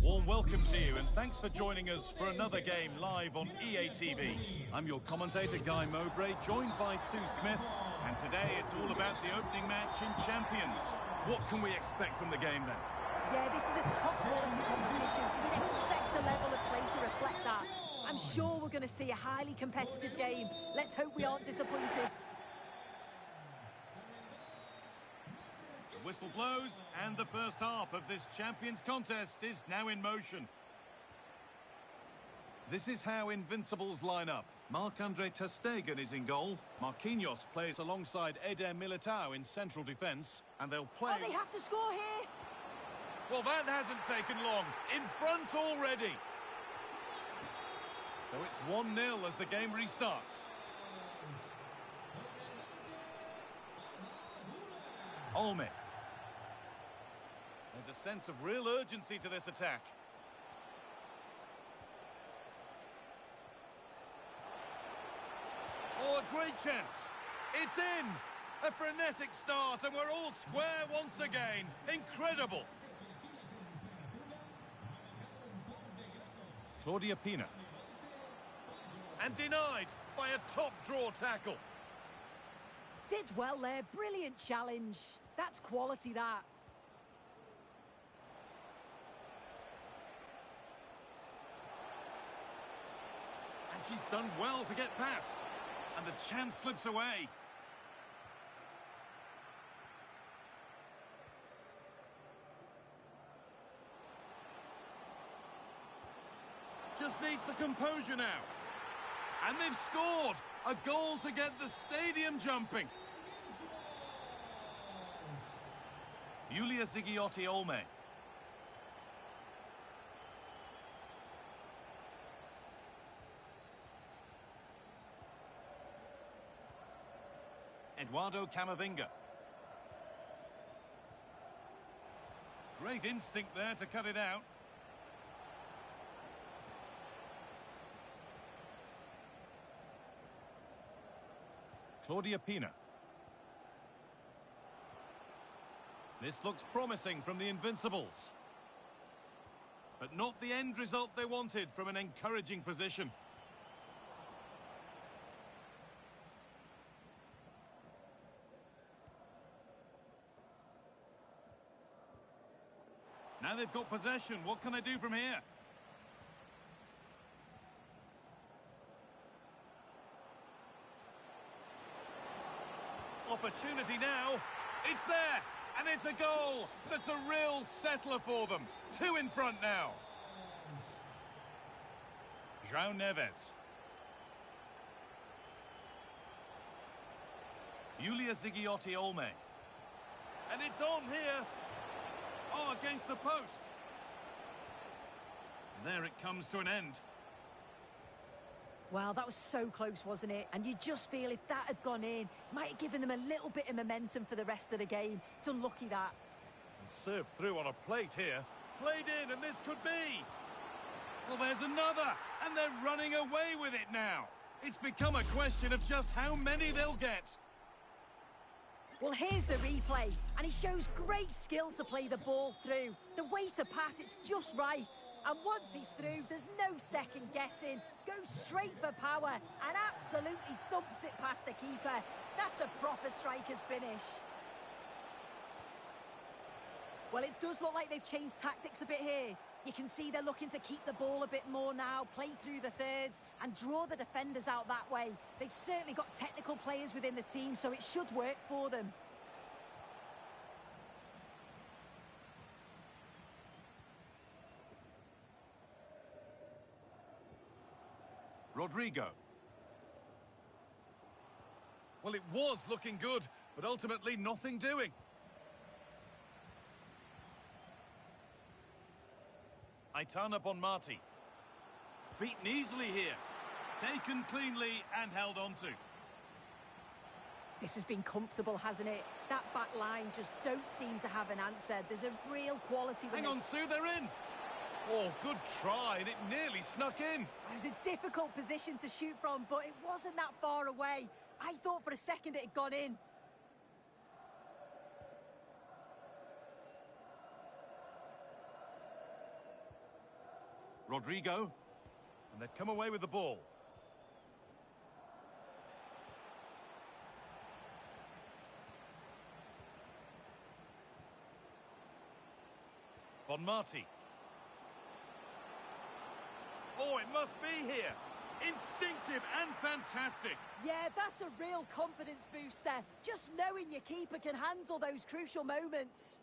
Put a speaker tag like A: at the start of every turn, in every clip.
A: warm welcome to you, and thanks for joining us for another game live on EA TV. I'm your commentator, Guy Mowbray, joined by Sue Smith, and today it's all about the opening match in Champions. What can we expect from the game then?
B: Yeah, this is a top-quality competition, so we'd expect the level of play to reflect that. I'm sure we're going to see a highly competitive game. Let's hope we aren't disappointed.
A: The whistle blows, and the first half of this Champions contest is now in motion. This is how Invincibles line up. Marc-Andre ter Stegen is in goal. Marquinhos plays alongside Eder Militao in central defence, and they'll play...
B: Oh, they have to score here!
A: Well, that hasn't taken long. In front already. So it's 1-0 as the game restarts. Olme. There's a sense of real urgency to this attack. Oh, a great chance. It's in. A frenetic start, and we're all square once again. Incredible. Claudia Pina. And denied by a top-draw tackle.
B: Did well there. Brilliant challenge. That's quality, that.
A: And she's done well to get past. And the chance slips away. Just needs the composure now. And they've scored! A goal to get the stadium jumping. Yulia Zigiotti-Olme. Eduardo Camavinga. Great instinct there to cut it out. Claudia Pina. This looks promising from the Invincibles. But not the end result they wanted from an encouraging position. Now they've got possession. What can they do from here? Opportunity now. It's there. And it's a goal. That's a real settler for them. 2 in front now. João Neves. Yulia Zigiotti-Olme. And it's on here. Oh, against the post. There it comes to an end.
B: Well, that was so close, wasn't it? And you just feel if that had gone in, might have given them a little bit of momentum for the rest of the game. It's unlucky, that.
A: And served through on a plate here. Played in, and this could be. Well, there's another. And they're running away with it now. It's become a question of just how many they'll get.
B: Well, here's the replay, and he shows great skill to play the ball through. The way to pass, it's just right. And once he's through, there's no second guessing. Goes straight for power and absolutely thumps it past the keeper. That's a proper striker's finish. Well, it does look like they've changed tactics a bit here. You can see they're looking to keep the ball a bit more now, play through the thirds and draw the defenders out that way. They've certainly got technical players within the team, so it should work for them.
A: Rodrigo. Well, it was looking good, but ultimately nothing doing. Aitana Bonmati. Beaten easily here. Taken cleanly and held onto.
B: This has been comfortable, hasn't it? That back line just don't seem to have an answer. There's a real quality when
A: Hang on, Sue, they're in. Oh, good try, and it nearly snuck in.
B: It was a difficult position to shoot from, but it wasn't that far away. I thought for a second it had gone in.
A: Rodrigo. And they've come away with the ball. Bonmati. Oh, it must be here. Instinctive and fantastic.
B: Yeah, that's a real confidence booster. Just knowing your keeper can handle those crucial moments.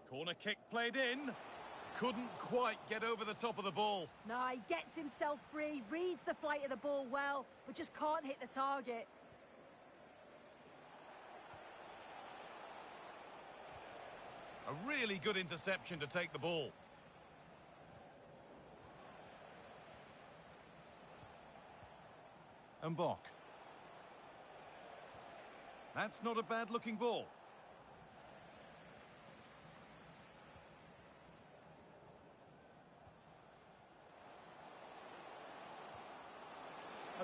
A: Corner kick played in. Couldn't quite get over the top of the ball.
B: No, he gets himself free, reads the flight of the ball well, but just can't hit the target.
A: A really good interception to take the ball. Mbok. That's not a bad-looking ball.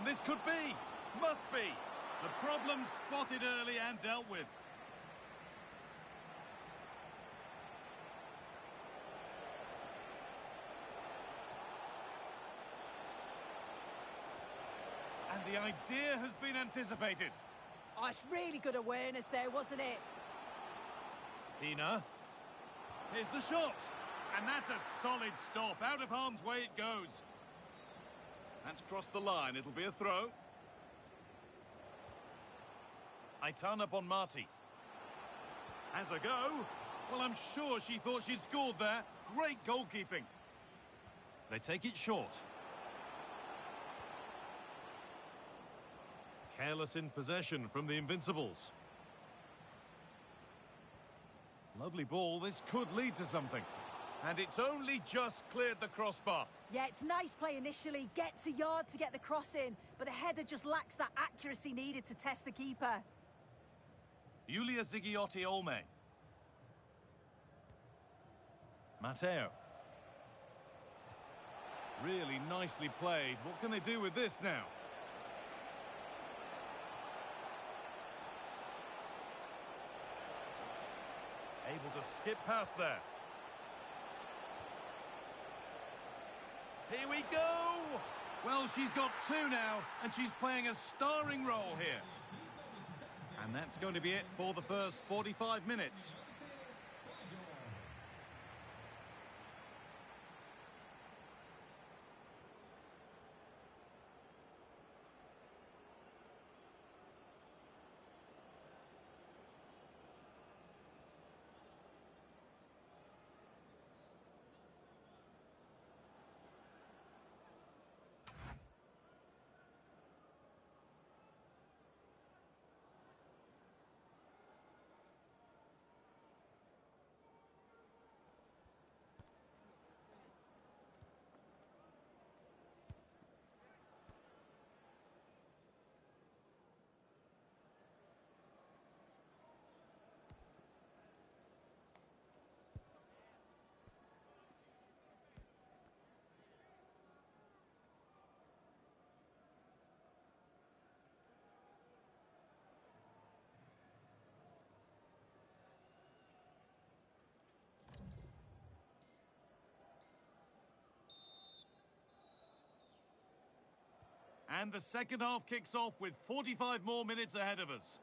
A: And this could be, must be, the problem spotted early and dealt with. And the idea has been anticipated.
B: Oh, it's really good awareness there, wasn't it?
A: Pina. Here's the shot. And that's a solid stop. Out of harm's way it goes. That's crossed the line. It'll be a throw. Aitana Bonmati. Has a go. Well, I'm sure she thought she'd scored there. Great goalkeeping. They take it short. Careless in possession from the Invincibles. Lovely ball. This could lead to something. And it's only just cleared the crossbar.
B: Yeah, it's nice play initially. Gets a yard to get the cross in, but the header just lacks that accuracy needed to test the keeper.
A: Yulia Zigiotti Olme. Matteo. Really nicely played. What can they do with this now? Able to skip past there. Here we go! Well, she's got two now, and she's playing a starring role here. And that's going to be it for the first 45 minutes. And the second half kicks off with 45 more minutes ahead of us.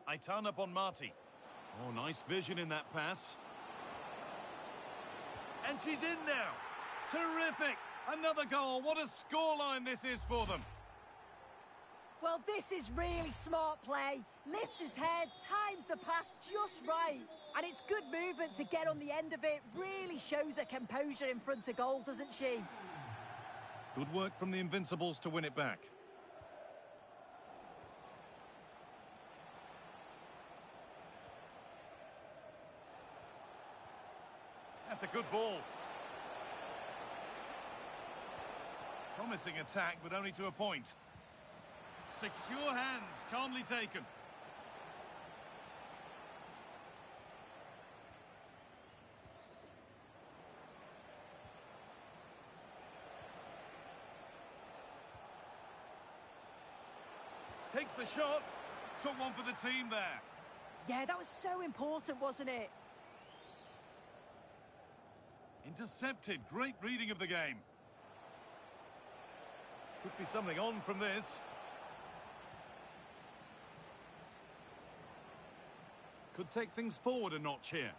A: Aitana Bonmati. Oh, nice vision in that pass. And she's in now. Terrific. Another goal. What a scoreline this is for them.
B: Well, this is really smart play. Lifts his head, times the pass just right. And it's good movement to get on the end of it. Really shows her composure in front of goal, doesn't she?
A: Good work from the Invincibles to win it back. That's a good ball. Promising attack, but only to a point. Secure hands, calmly taken. Takes the shot. Took one for the team there.
B: Yeah, that was so important, wasn't it?
A: Intercepted. Great reading of the game. Could be something on from this. Could take things forward a notch here.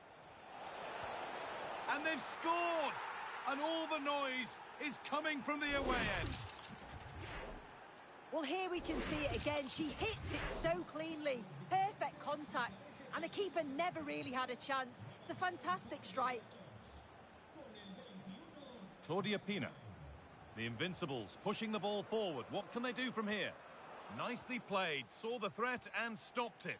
A: And they've scored! And all the noise is coming from the away end.
B: Well, here we can see it again. She hits it so cleanly. Perfect contact. And the keeper never really had a chance. It's a fantastic strike.
A: Claudia Pina. The Invincibles pushing the ball forward. What can they do from here? Nicely played. Saw the threat and stopped it.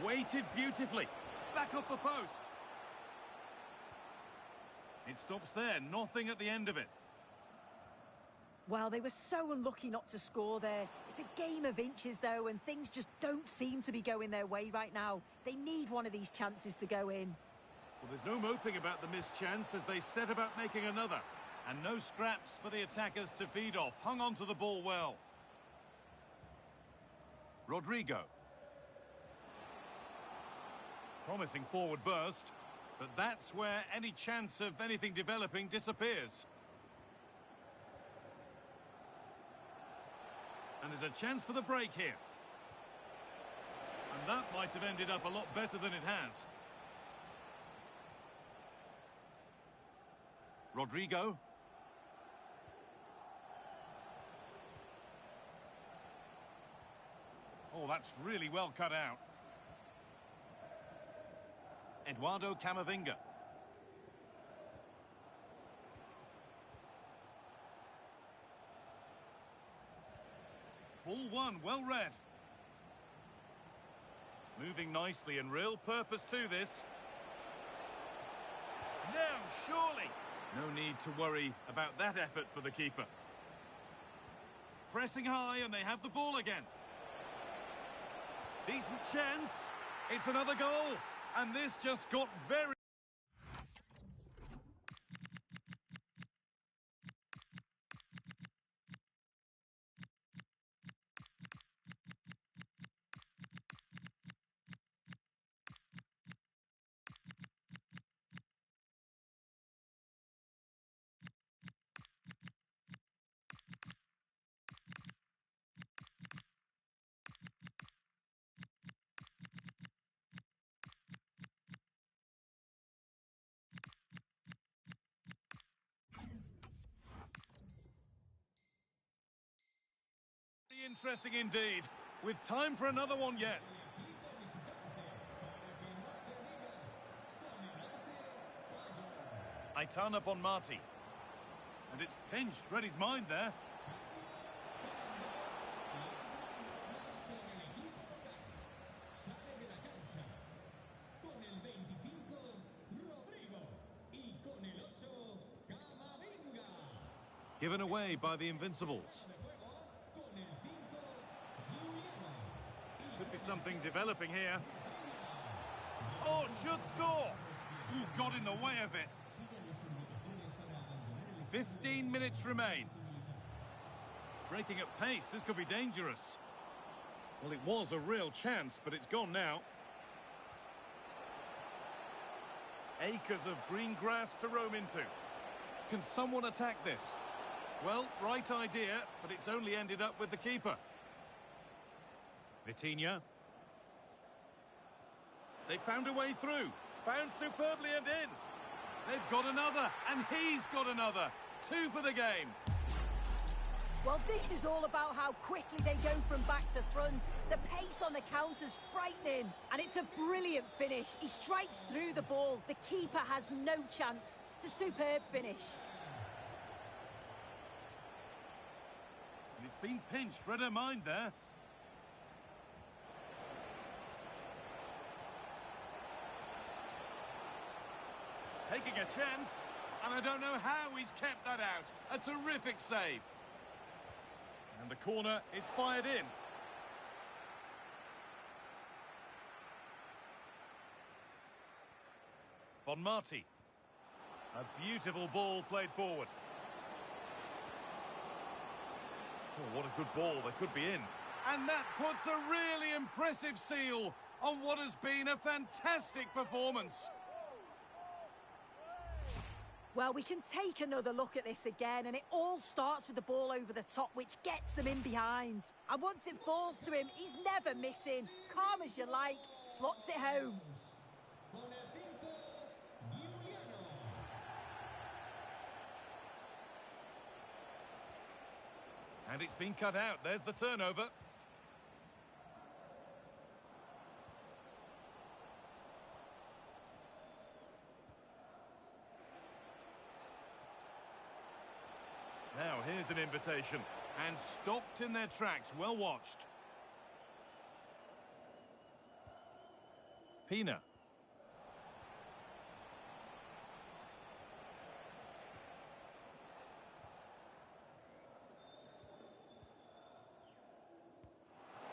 A: Weighted beautifully. Back up the post. It stops there. Nothing at the end of it.
B: Well, they were so unlucky not to score there. It's a game of inches, though, and things just don't seem to be going their way right now. They need one of these chances to go in.
A: Well, there's no moping about the missed chance as they set about making another. And no scraps for the attackers to feed off. Hung on to the ball well. Rodrigo. Promising forward burst, but that's where any chance of anything developing disappears. And there's a chance for the break here. And that might have ended up a lot better than it has. Rodrigo. Oh, that's really well cut out. Eduardo Camavinga. Ball one, well read. Moving nicely and real purpose to this. Now, surely. No need to worry about that effort for the keeper. Pressing high and they have the ball again. Decent chance. It's another goal. And this just got very... Interesting indeed, with time for another one yet. Aitana Bonmati. And it's pinched, read his mind there. Given away by the Invincibles. Could be something developing here. Oh, should score! Ooh, got in the way of it. 15 minutes remain. Breaking at pace, this could be dangerous. Well, it was a real chance, but it's gone now. Acres of green grass to roam into. Can someone attack this? Well, right idea, but it's only ended up with the keeper. Vitinha. They found a way through. Found superbly and in. They've got another, and he's got another. 2 for the game.
B: Well, this is all about how quickly they go from back to front. The pace on the counter's frightening, and it's a brilliant finish. He strikes through the ball. The keeper has no chance. It's a superb finish.
A: And it's been pinched. Read her mind there. Taking a chance, and I don't know how he's kept that out. A terrific save. And the corner is fired in. Bon Marti. A beautiful ball played forward. Oh, what a good ball. They could be in. And that puts a really impressive seal on what has been a fantastic performance.
B: Well, we can take another look at this again, and it all starts with the ball over the top, which gets them in behind. And once it falls to him, he's never missing. Calm as you like, slots it home.
A: And it's been cut out. There's the turnover. Now, here's an invitation. And stopped in their tracks. Well watched. Pina.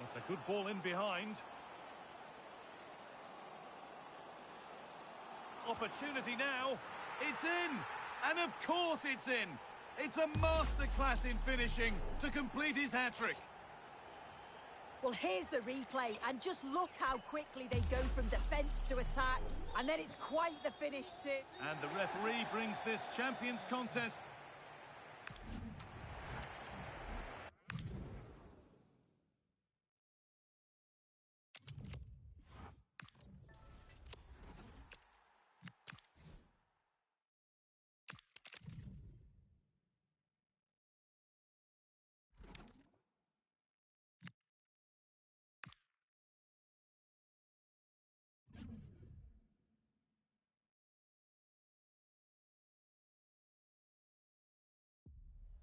A: It's a good ball in behind. Opportunity now. It's in. And of course it's in. It's a masterclass in finishing to complete his hat-trick.
B: Well, here's the replay, and just look how quickly they go from defence to attack. And then it's quite the finish too.
A: And the referee brings this Champions contest.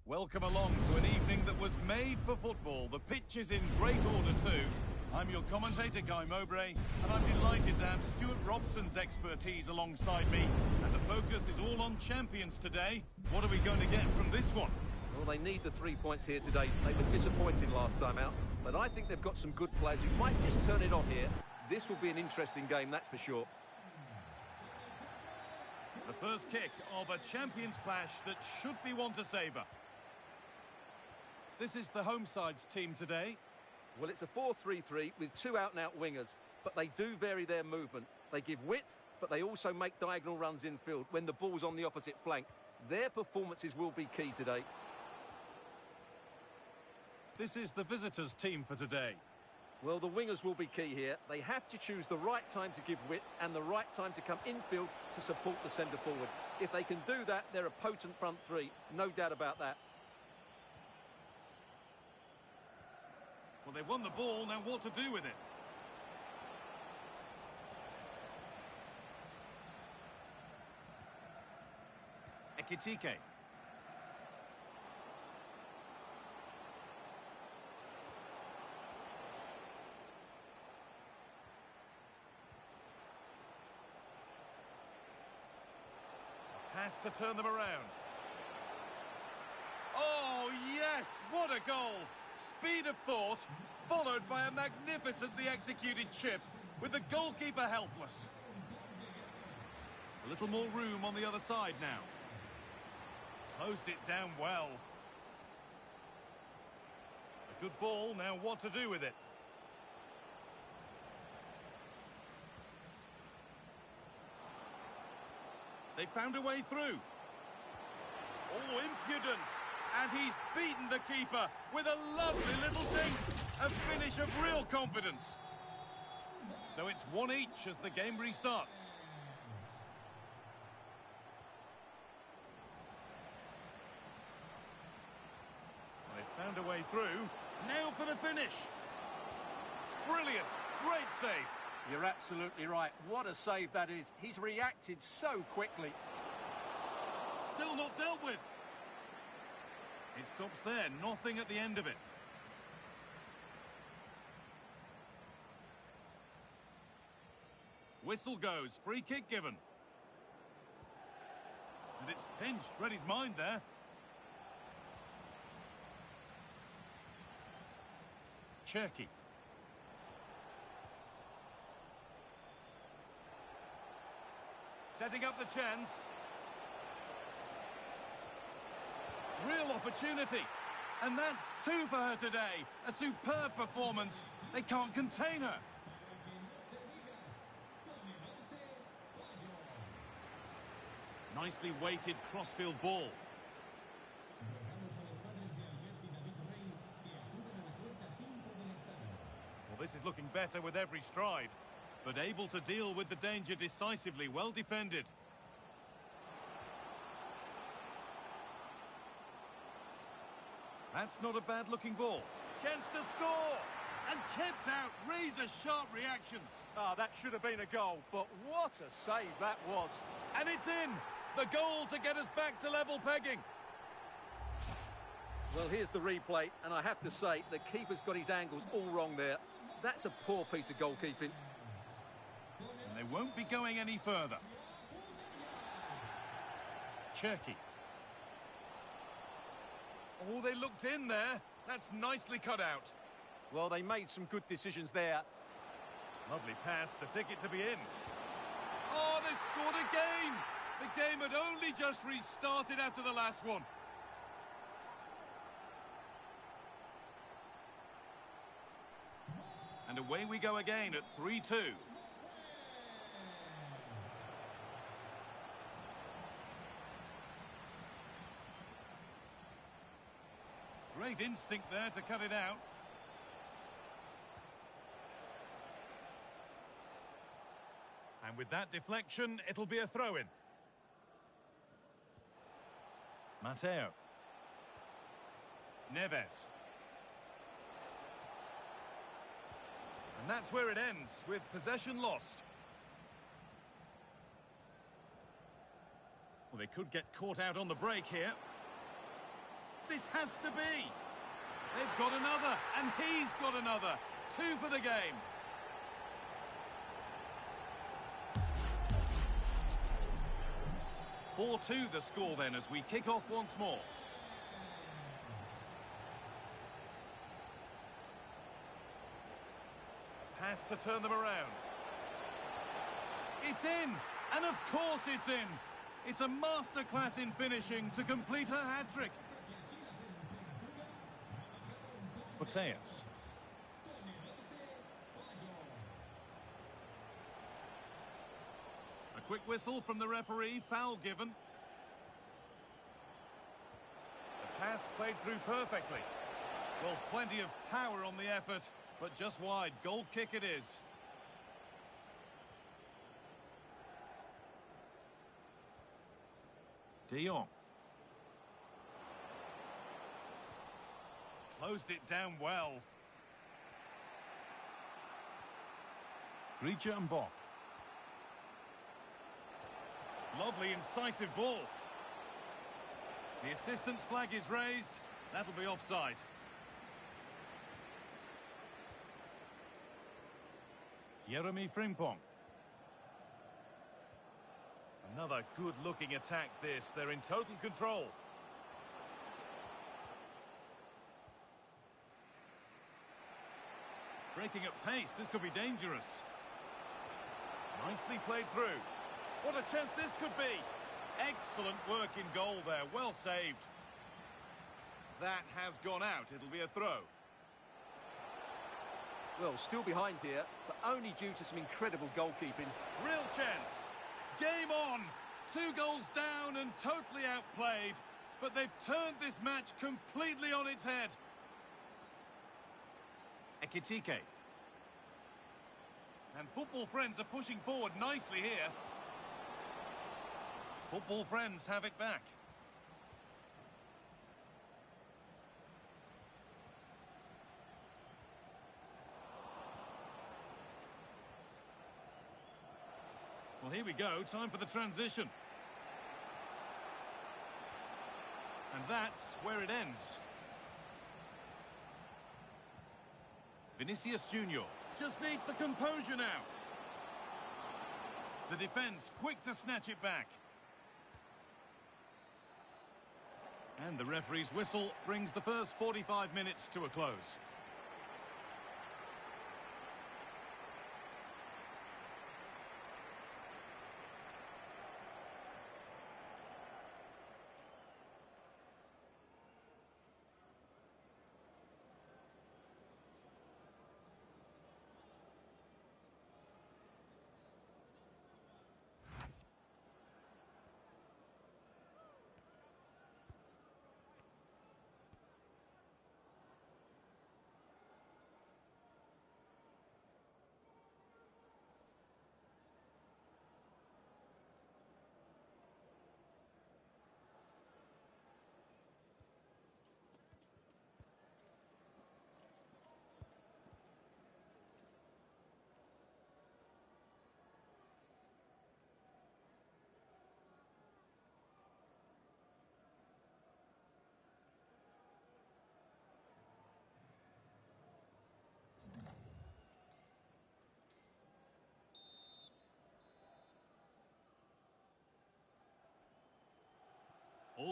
A: Welcome along to an evening that was made for football. The pitch is in great order too. I'm your commentator, Guy Mowbray, and I'm delighted to have Stuart Robson's expertise alongside me. And the focus is all on champions today. What are we going to get from this one?
C: Well, they need the 3 points here today. They were disappointed last time out, but I think they've got some good players who might just turn it on here. This will be an interesting game, that's for sure.
A: The first kick of a champions clash that should be one to savour. This is the home side's team today.
C: Well, it's a 4-3-3 with two out-and-out wingers, but they do vary their movement. They give width, but they also make diagonal runs infield when the ball's on the opposite flank. Their performances will be key today.
A: This is the visitors' team for today.
C: Well, the wingers will be key here. They have to choose the right time to give width and the right time to come infield to support the centre-forward. If they can do that, they're a potent front three. No doubt about that.
A: Well, they've won the ball, now what to do with it? Ekitike. Has to turn them around. Oh, yes! What a goal! Speed of thought, followed by a magnificently executed chip, with the goalkeeper helpless. A little more room on the other side now. Closed it down well. A good ball, now what to do with it? They found a way through. Oh, impudence! And he's beaten the keeper with a lovely little dink. A finish of real confidence. So it's one each as the game restarts. They found a way through. Now for the finish. Brilliant. Great save.
D: You're absolutely right. What a save that is. He's reacted so quickly.
A: Still not dealt with. It stops there, nothing at the end of it. Whistle goes, free kick given. And it's pinched, read his mind there. Cherky. setting up the chance. Real opportunity. And that's two for her today. A superb performance. They can't contain her. Nicely weighted crossfield ball. Well, this is looking better with every stride, but able to deal with the danger decisively. Well defended. That's not a bad-looking ball. Chance to score! And kept out. Razor-sharp reactions.
D: Ah, that should have been a goal, but what a save that was.
A: And it's in! The goal to get us back to level pegging.
C: Well, here's the replay, and I have to say, the keeper's got his angles all wrong there. That's a poor piece of goalkeeping.
A: And they won't be going any further. Cherky. Oh, they looked in there. That's nicely cut out.
D: Well, they made some good decisions there.
A: Lovely pass, the ticket to be in. Oh, they scored again! The game had only just restarted after the last one. And away we go again at 3-2. Great instinct there to cut it out. And with that deflection, it'll be a throw-in. Mateo. Neves. And that's where it ends, with possession lost. Well, they could get caught out on the break here. This has to be. They've got another, and he's got another. 2 for the game. (4-2) the score then as we kick off once more. Pass to turn them around. It's in! And of course it's in! It's a masterclass in finishing to complete her hat-trick. Mateus. A quick whistle from the referee, foul given. The pass played through perfectly. Well, plenty of power on the effort, but just wide. Goal kick it is. De Jong. Closed it down well. Grieger and Bock. Lovely incisive ball. The assistant's flag is raised. That'll be offside. Jeremy Frimpong. Another good-looking attack this. They're in total control. Breaking at pace, this could be dangerous. Nicely played through. What a chance this could be. Excellent work in goal there, well saved. That has gone out, it'll be a throw.
C: Well, still behind here, but only due to some incredible goalkeeping.
A: Real chance. Game on. 2 goals down and totally outplayed. But they've turned this match completely on its head. Ekitike. And football friends are pushing forward nicely here. Football friends have it back. Well, here we go. Time for the transition. And that's where it ends. Vinicius Junior just needs the composure now. The defence quick to snatch it back. And the referee's whistle brings the first 45 minutes to a close.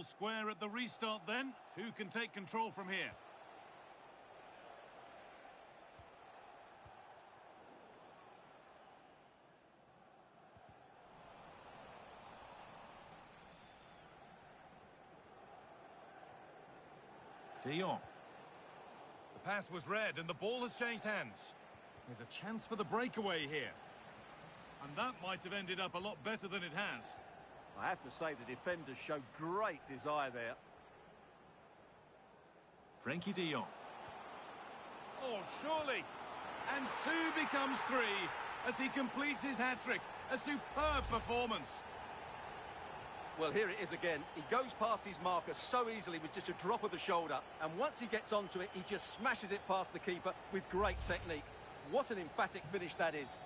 A: All square at the restart then. Who can take control from here? De Jong. The pass was read and the ball has changed hands. There's a chance for the breakaway here. And that might have ended up a lot better than it has.
C: I have to say the defenders showed great desire there.
A: Frankie de Jong. Oh, surely. And 2 becomes 3 as he completes his hat-trick. A superb performance.
C: Well, here it is again. He goes past his marker so easily with just a drop of the shoulder. And once he gets onto it, he just smashes it past the keeper with great technique. What an emphatic finish that is.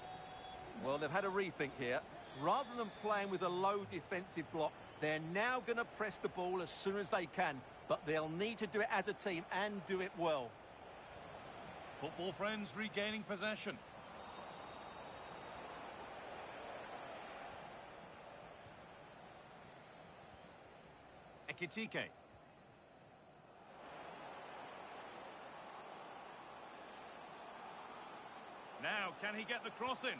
C: Well, they've had a rethink here. Rather than playing with a low defensive block, they're now going to press the ball as soon as they can. But they'll need to do it as a team and do it well.
A: Football friends regaining possession. Ekitike. Now, can he get the cross in?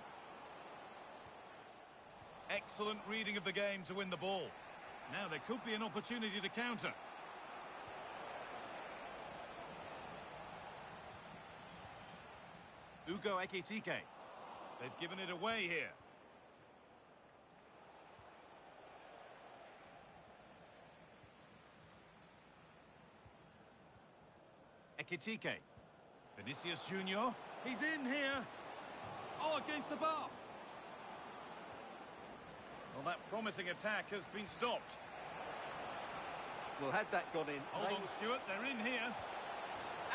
A: Excellent reading of the game to win the ball. Now, there could be an opportunity to counter. Ugo Ekitike. They've given it away here. Ekitike. Vinicius Junior. He's in here. Oh, against the bar. Well, that promising attack has been stopped.
C: Well, had that gone in...
A: Hold on, Stuart. They're in here.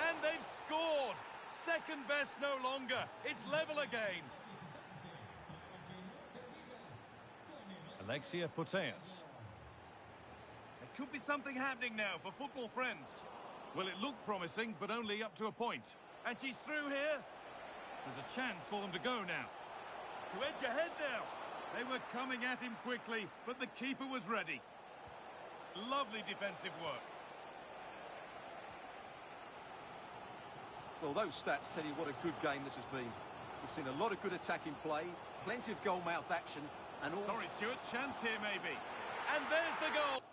A: And they've scored. Second best no longer. It's level again. Alexia Putellas. There could be something happening now for football friends. Well, it looked promising, but only up to a point. And she's through here. There's a chance for them to go now. To edge ahead now. They were coming at him quickly, but the keeper was ready. Lovely defensive work.
C: Well, those stats tell you what a good game this has been. We've seen a lot of good attacking play, plenty of goal-mouth action, and all...
A: Sorry, Stuart, chance here maybe. And there's the goal.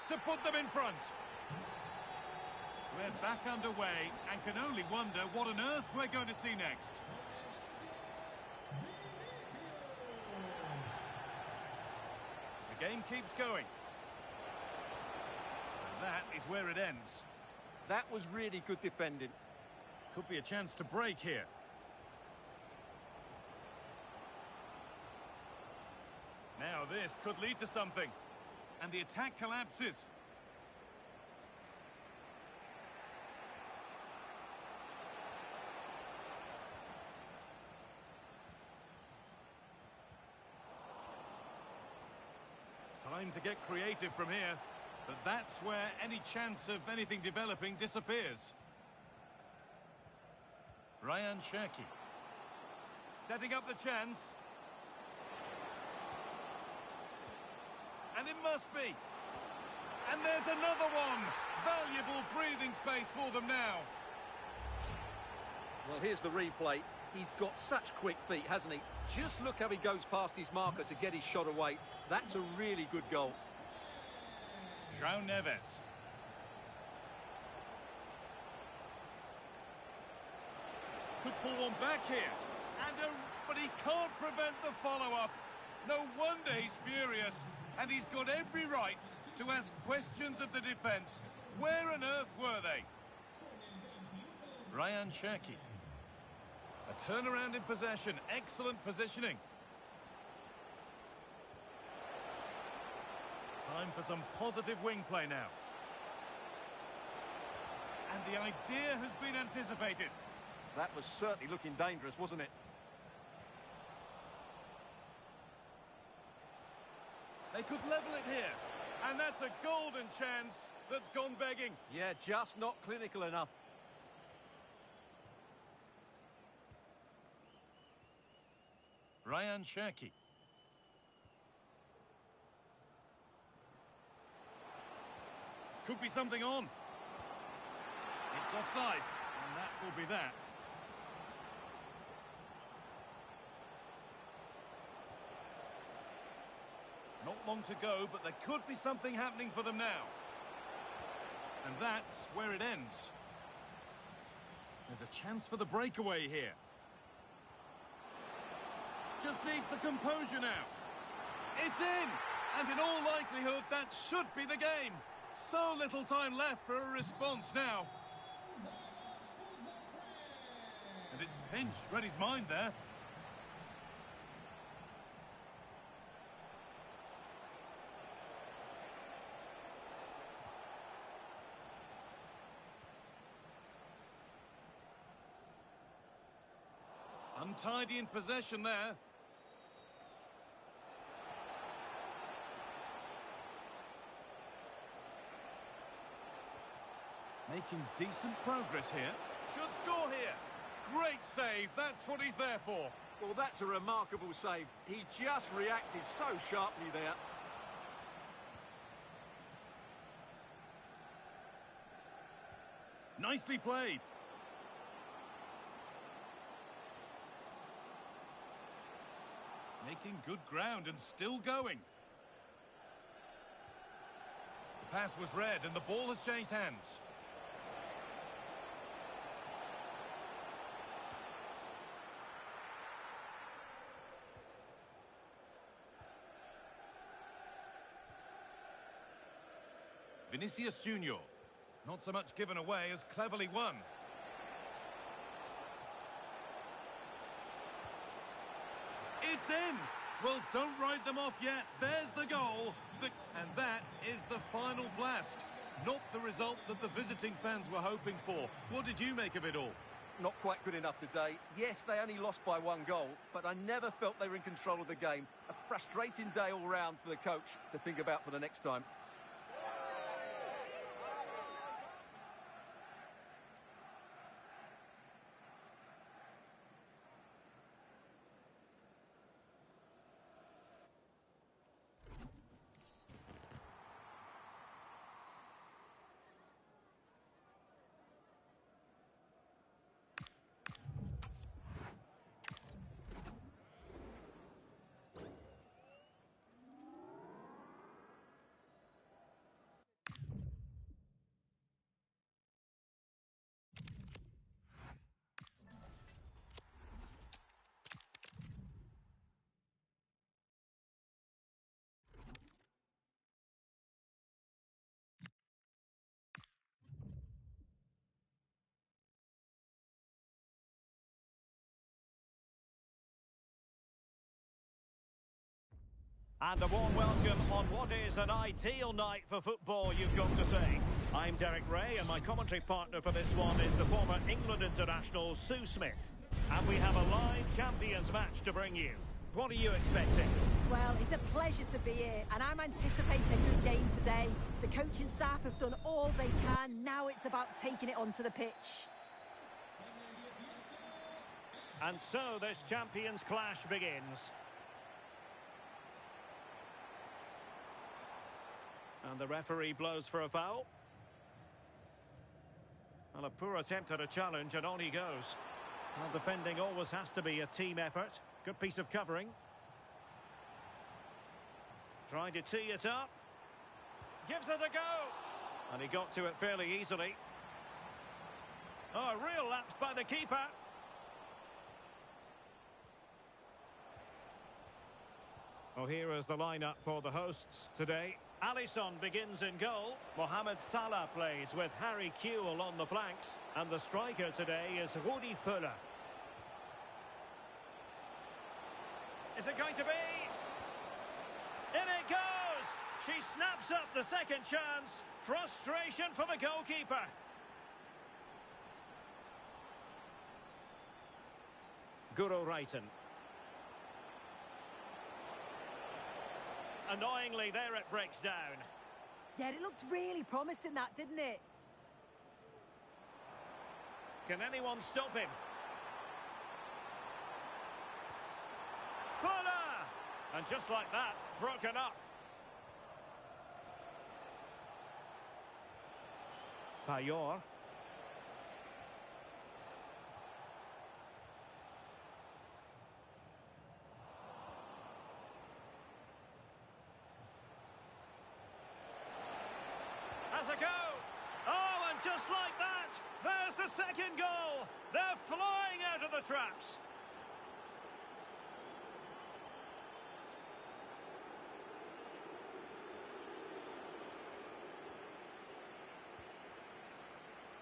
A: To put them in front. We're back underway and can only wonder what on earth we're going to see next. The game keeps going. And that is where it ends.
C: That was really good defending.
A: Could be a chance to break here. Now this could lead to something. And the attack collapses. Time to get creative from here, but that's where any chance of anything developing disappears. Ryan Cherki. Setting up the chance. And it must be. And there's another one. Valuable breathing space for them now.
C: Well, here's the replay. He's got such quick feet, hasn't he? Just look how he goes past his marker to get his shot away. That's a really good goal.
A: João Neves. Could pull one back here. But he can't prevent the follow-up. No wonder he's furious. And he's got every right to ask questions of the defence. Where on earth were they? Ryan Cherki. A turnaround in possession. Excellent positioning. Time for some positive wing play now. And the idea has been anticipated.
C: That was certainly looking dangerous, wasn't it?
A: They could level it here. And that's a golden chance that's gone begging.
C: Yeah, just not clinical enough.
A: Ryan Cherki. Could be something on. It's offside, and that will be that. Not long to go, but there could be something happening for them now. And that's where it ends. There's a chance for the breakaway here. Just needs the composure now. It's in! And in all likelihood, that should be the game. So little time left for a response now. And it's pinched, read his mind there. Untidy in possession there. Making decent progress here. Should score here. Great save. That's what he's there for.
C: Well, that's a remarkable save. He just reacted so sharply there.
A: Nicely played. Making good ground and still going. The pass was read and the ball has changed hands. Vinicius Junior. Not so much given away as cleverly won. It's in! Well, don't write them off yet. There's the goal. And that is the final blast. Not the result that the visiting fans were hoping for. What did you make of it all?
C: Not quite good enough today. Yes, they only lost by 1 goal, but I never felt they were in control of the game. A frustrating day all round for the coach to think about for the next time.
E: And a warm welcome on what is an ideal night for football, you've got to say. I'm Derek Ray, and my commentary partner for this one is the former England international Sue Smith. And we have a live Champions match to bring you. What are you expecting?
B: Well, it's a pleasure to be here, and I'm anticipating a good game today. The coaching staff have done all they can. Now it's about taking it onto the pitch.
E: And so this Champions clash begins. And the referee blows for a foul. Well, a poor attempt at a challenge, and on he goes. Well, defending always has to be a team effort. Good piece of covering. Trying to tee it up. Gives it a go. And he got to it fairly easily. Oh, a real lapse by the keeper. Well, here is the lineup for the hosts today. Alisson begins in goal. Mohamed Salah plays with Harry Kewell on the flanks. And the striker today is Rudi Völler. Is it going to be? In it goes! She snaps up the second chance. Frustration for the goalkeeper. Guro Reiten. Annoyingly, there it breaks down.
B: Yeah, it looked really promising, that, didn't it?
E: Can anyone stop him? Fuller! And just like that, broken up. Payor. Has a go. Oh, and just like that, there's the second goal. They're flying out of the traps.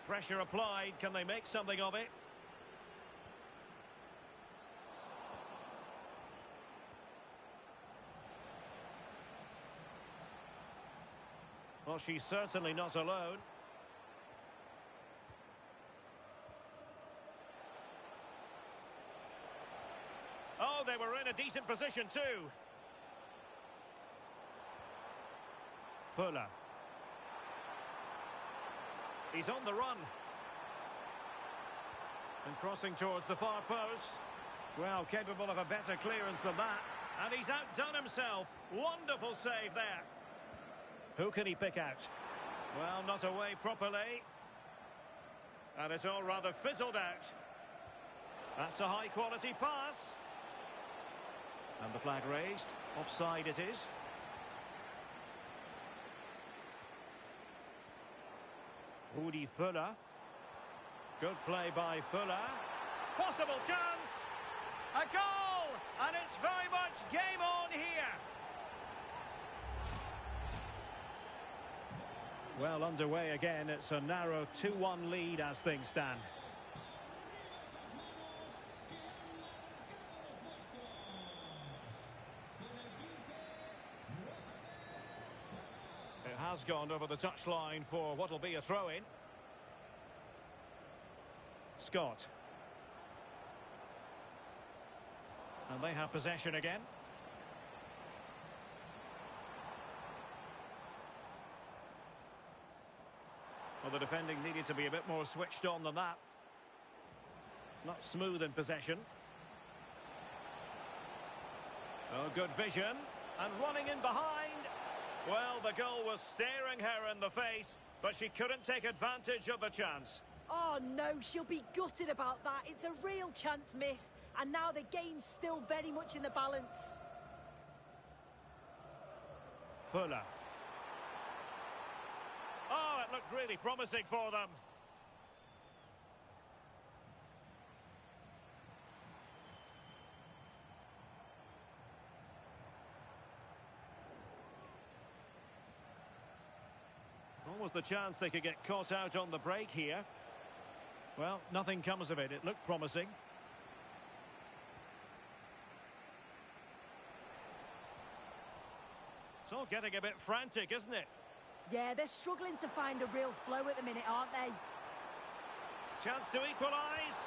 E: Pressure applied. Can they make something of it? Well, she's certainly not alone. Oh, they were in a decent position too. Fuller. He's on the run. And crossing towards the far post. Well, capable of a better clearance than that. And he's outdone himself. Wonderful save there. Who can he pick out? Well, not away properly. And it's all rather fizzled out. That's a high-quality pass. And the flag raised. Offside it is. Rudi Fuller. Good play by Fuller. Possible chance. A goal! And it's very much game on here. Well, underway again. It's a narrow 2-1 lead as things stand. It has gone over the touchline for what will be a throw-in. Scott. And they have possession again. Well, the defending needed to be a bit more switched on than that. Not smooth in possession. Oh, good vision. And running in behind. Well, the goal was staring her in the face, but she couldn't take advantage of the chance.
B: Oh, no, she'll be gutted about that. It's a real chance missed, and now the game's still very much in the balance.
E: Fuller. Oh, it looked really promising for them. Almost the chance they could get caught out on the break here. Well, nothing comes of it. It looked promising. It's all getting a bit frantic, isn't it?
B: Yeah, they're struggling to find a real flow at the minute, aren't they?
E: Chance to equalise.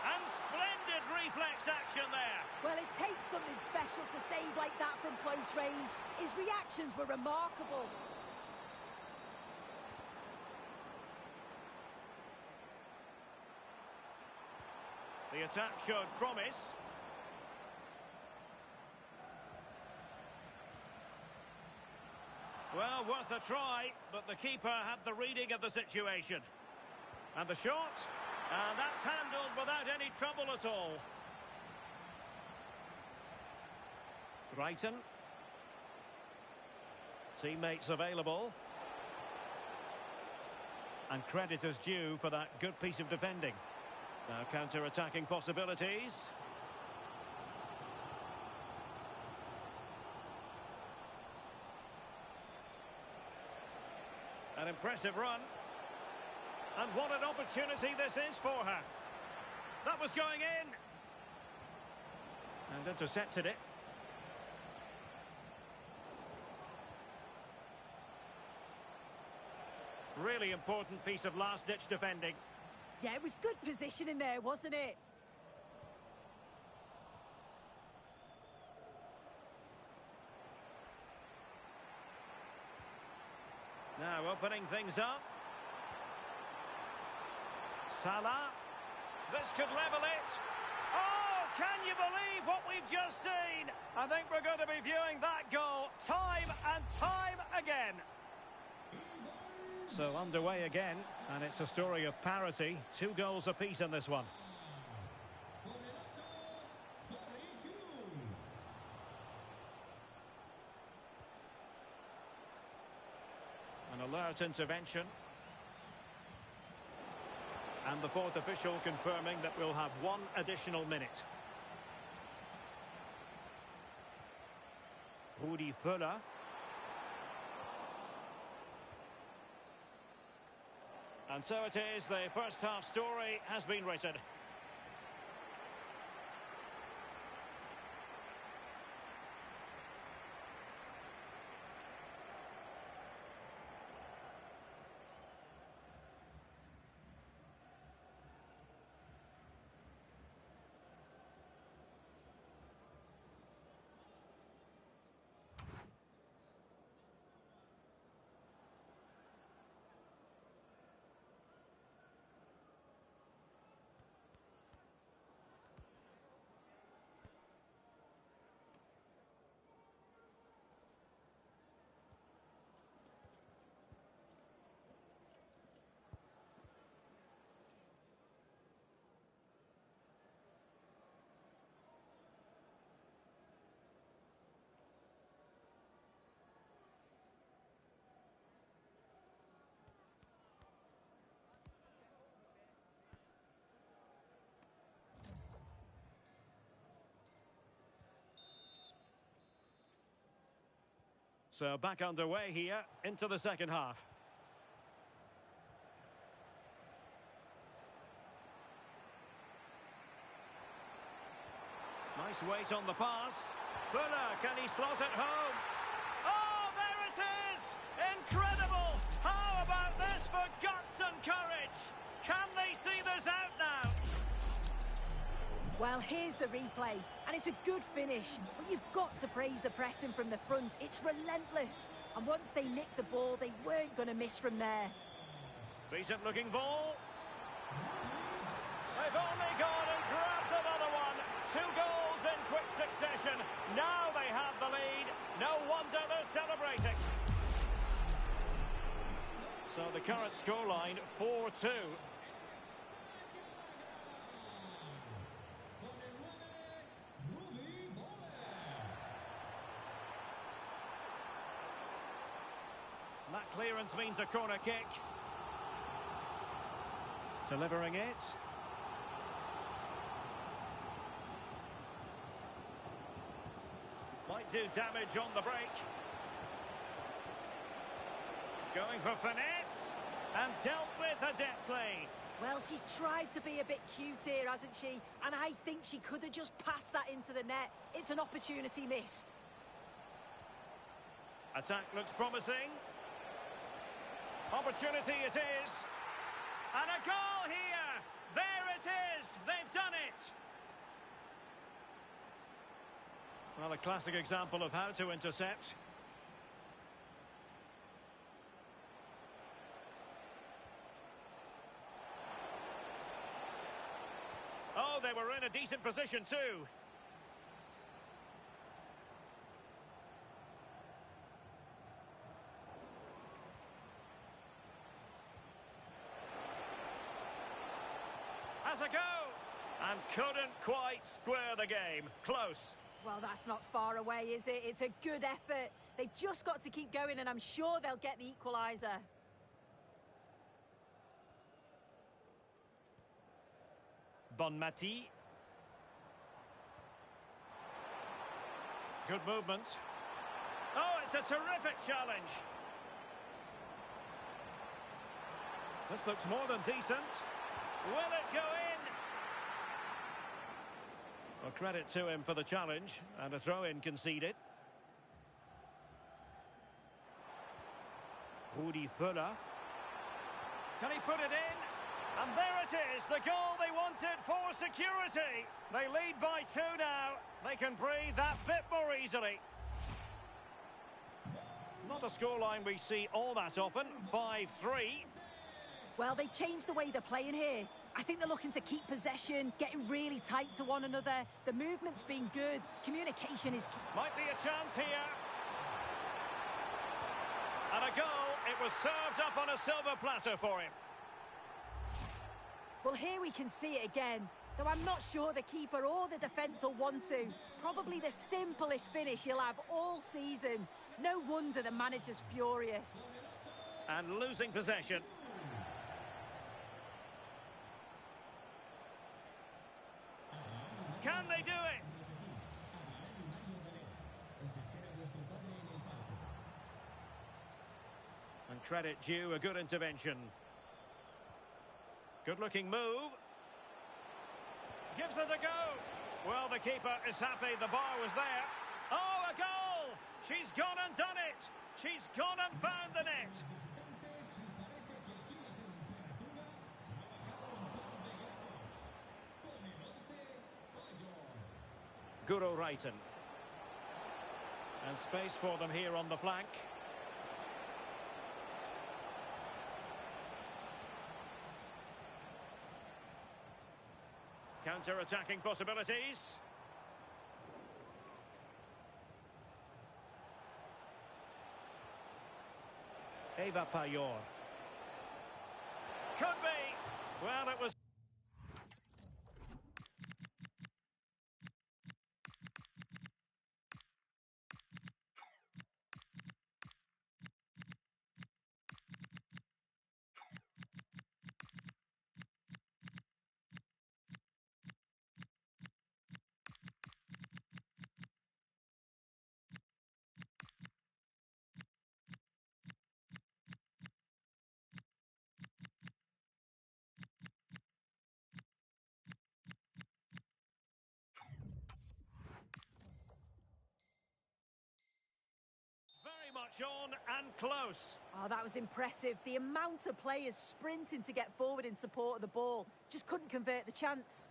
E: And splendid reflex action there.
B: Well, it takes something special to save like that from close range. His reactions were remarkable.
E: The attack showed promise. Well, worth a try, but the keeper had the reading of the situation. And the shot, and that's handled without any trouble at all. Reiten. Teammates available. And credit is due for that good piece of defending. Now counter-attacking possibilities. An impressive run. And what an opportunity this is for her. That was going in. And intercepted it. Really important piece of last-ditch defending.
B: Yeah, it was good positioning there, wasn't it?
E: Now opening things up. Salah. This could level it. Oh, can you believe what we've just seen? I think we're going to be viewing that goal time and time again. So underway again, and it's a story of parity. 2 goals apiece in this one. An alert intervention. And the fourth official confirming that we'll have 1 additional minute. Rudi Völler. And so it is, the first half story has been written. So back underway here into the second half. Nice weight on the pass. Völler, can he slot it home? Oh, there it is! Incredible! How about this for guts and courage? Can they see this out now?
B: Well, here's the replay, and it's a good finish. But you've got to praise the pressing from the front. It's relentless. And once they nicked the ball, they weren't going to miss from there.
E: Decent-looking ball. They've only gone and grabbed another one. 2 goals in quick succession. Now they have the lead. No wonder they're celebrating. So the current scoreline, 4-2. That clearance means a corner kick. Delivering it. Might do damage on the break. Going for finesse. And dealt with adeptly.
B: Well, she's tried to be a bit cute here, hasn't she? And I think she could have just passed that into the net. It's an opportunity missed.
E: Attack looks promising. Opportunity it is. And a goal here. There it is. They've done it. Well, a classic example of how to intercept. Oh, they were in a decent position too. Has a go, and couldn't quite square the game. Close.
B: Well, that's not far away, is it? It's a good effort. They've just got to keep going, and I'm sure they'll get the equaliser.
E: Bonmati. Good movement. Oh, it's a terrific challenge. This looks more than decent. Will it go in? Well, credit to him for the challenge, and a throw-in conceded. Rudi Völler. Can he put it in? And there it is, the goal they wanted for security. They lead by 2 now. They can breathe that bit more easily. Not a scoreline we see all that often, 5-3.
B: Well, they've changed the way they're playing here. I think they're looking to keep possession, getting really tight to one another. The movement's been good. Communication is key.
E: Might be a chance here. And a goal. It was served up on a silver platter for him.
B: Well, here we can see it again. Though I'm not sure the keeper or the defence will want to. Probably the simplest finish he'll have all season. No wonder the manager's furious.
E: And losing possession. Can they do it? And credit due, a good intervention. Good-looking move. Gives it a go. Well, the keeper is happy the bar was there. Oh, a goal! She's gone and done it. She's gone and found the net. Guru Reiten. And space for them here on the flank. Counter-attacking possibilities. Eva Payor. Could be. Well, it was... much on and close.
B: Oh, that was impressive. The amount of players sprinting to get forward in support of the ball. Just couldn't convert the chance.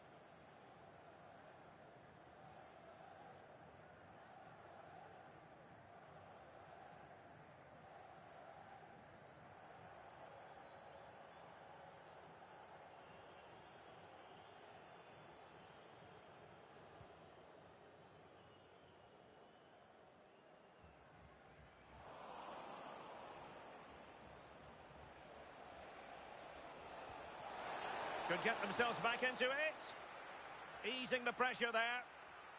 E: Could get themselves back into it. Easing the pressure there.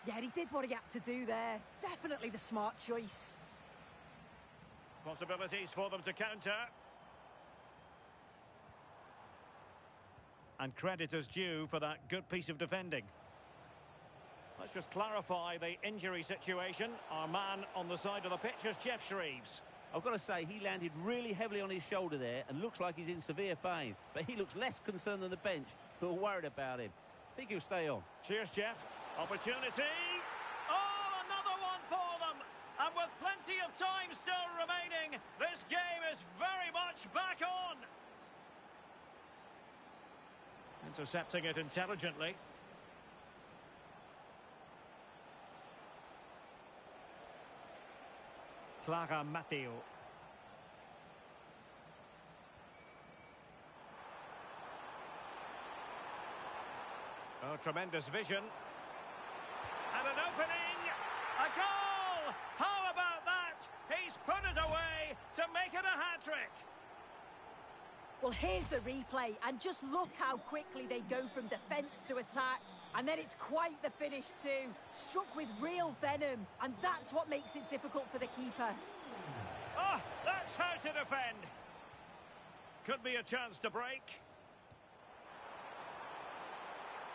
B: Yeah, he did what he had to do there. Definitely the smart choice.
E: Possibilities for them to counter. And credit is due for that good piece of defending. Let's just clarify the injury situation. Our man on the side of the pitch is Jeff Shreves.
F: I've got to say, he landed really heavily on his shoulder there and looks like he's in severe pain. But he looks less concerned than the bench, who are worried about him. I think he'll stay on.
E: Cheers, Jeff. Opportunity. Oh, another one for them. And with plenty of time still remaining, this game is very much back on. Intercepting it intelligently. Clara Matteo. Oh, tremendous vision. And an opening. A goal! How about that? He's put it away to make it a hat-trick.
B: Well, here's the replay, and just look how quickly they go from defence to attack. And then it's quite the finish too. Struck with real venom, and that's what makes it difficult for the keeper.
E: Oh, that's how to defend. Could be a chance to break.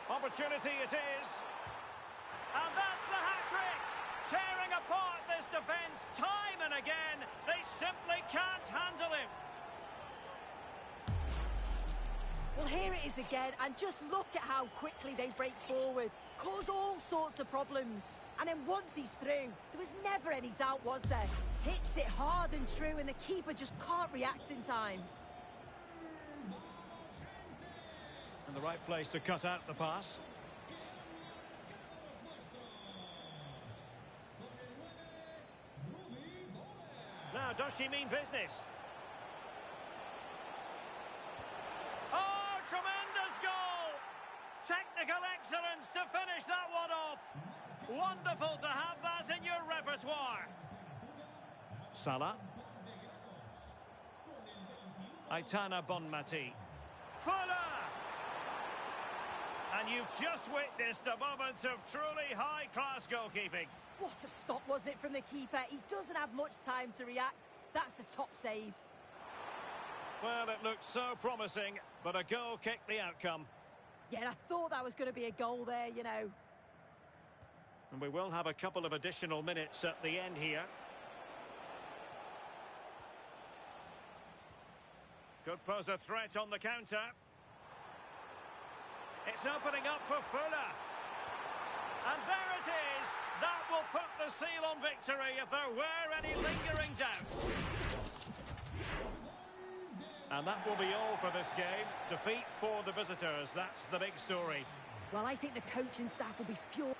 E: Opportunity it is. And that's the hat-trick. Tearing apart this defence time and again. They simply can't handle him.
B: Well, here it is again, and just look at how quickly they break forward, cause all sorts of problems. And then once he's through, there was never any doubt, was there? Hits it hard and true, and the keeper just can't react in time.
E: the right place to cut out the pass. Now, does she mean business? Oh, tremendous goal! Technical excellence to finish that one off. Wonderful to have that in your repertoire. Salah. Aitana Bonmati. Fuller! And you've just witnessed a moment of truly high-class goalkeeping.
B: What a stop, wasn't it, from the keeper? He doesn't have much time to react. That's a top save.
E: Well, it looked so promising, but a goal kicked the outcome.
B: Yeah, I thought that was going to be a goal there, you know.
E: And we will have a couple of additional minutes at the end here. Could pose a threat on the counter. It's opening up for Fuller. And there it is. That will put the seal on victory if there were any lingering doubts. And that will be all for this game. Defeat for the visitors. That's the big story.
B: Well, I think the coaching staff will be furious.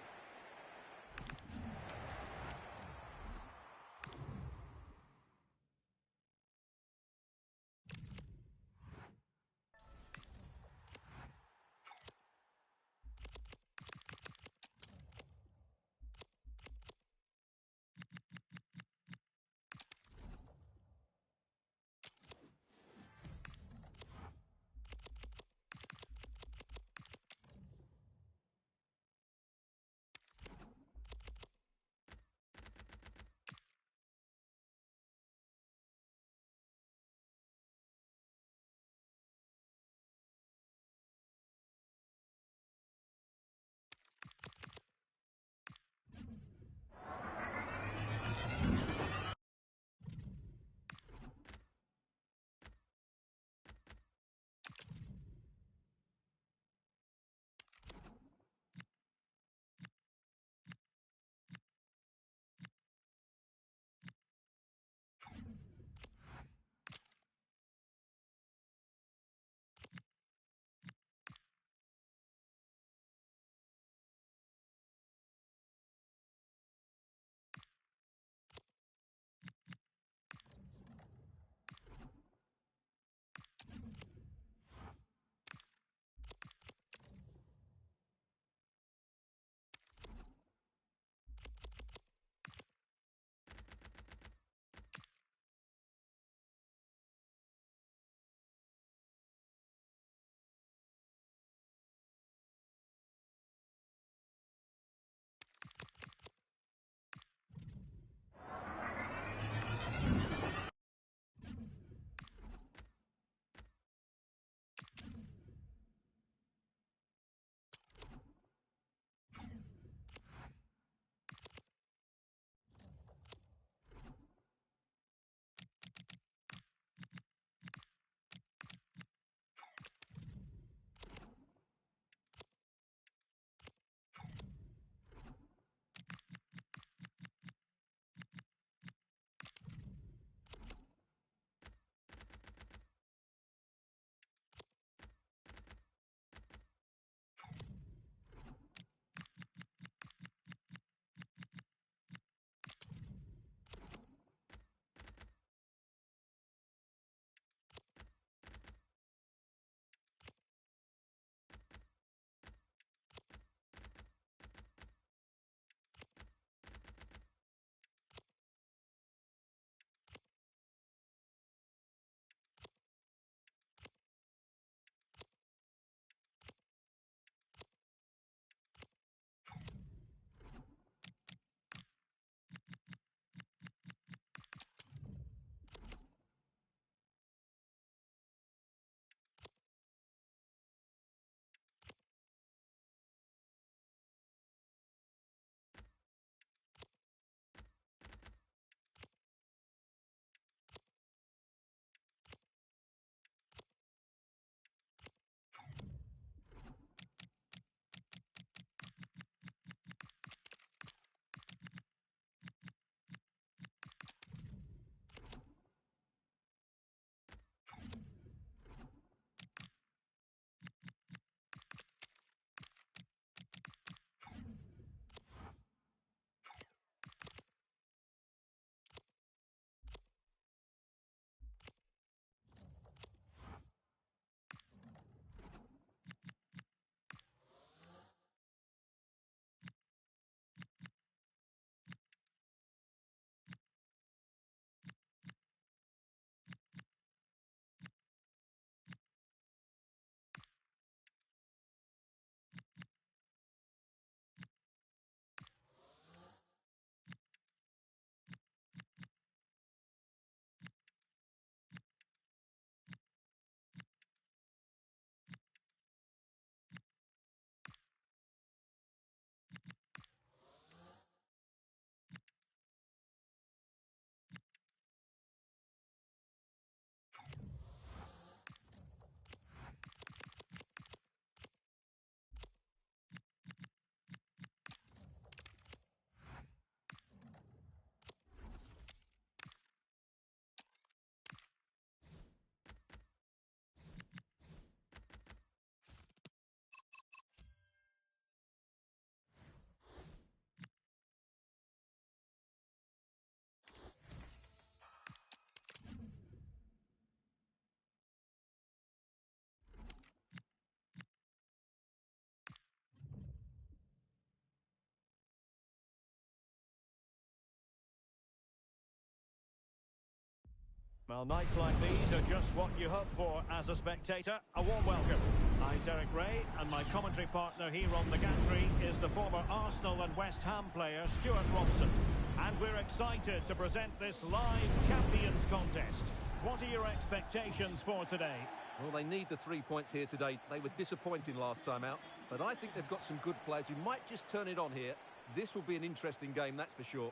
E: Well, nights like these are just what you hope for as a spectator. A warm welcome. I'm Derek Ray, and my commentary partner here on the gantry is the former Arsenal and West Ham player, Stuart Robson. And we're excited to present this live Champions contest. What are your expectations for today?
C: Well, they need the 3 points here today. They were disappointing last time out, but I think they've got some good players who might just turn it on here. This will be an interesting game, that's for sure.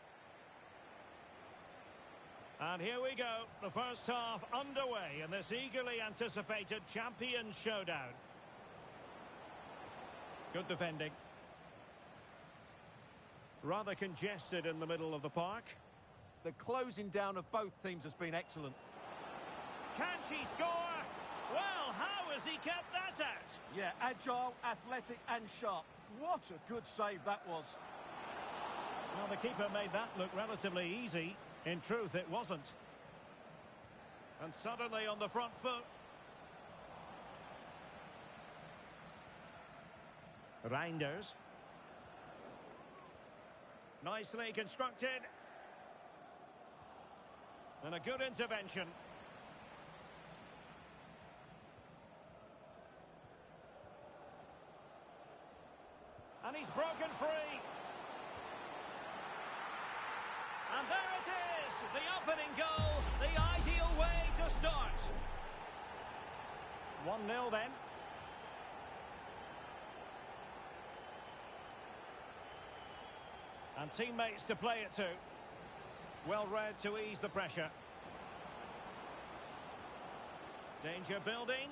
E: And here we go, the first half underway in this eagerly anticipated Champions showdown. Good defending. Rather congested in the middle of the park.
D: The closing down of both teams has been excellent.
E: Can she score? Well, how has he kept that out?
D: Yeah, agile, athletic and sharp. What a good save that was.
E: Well, the keeper made that look relatively easy. In truth, it wasn't. And suddenly on the front foot. Reinders. Nicely constructed. And a good intervention. And he's broken free. And there it is, the opening goal, the ideal way to start. 1-0 then. And teammates to play it to. Well read to ease the pressure. Danger building.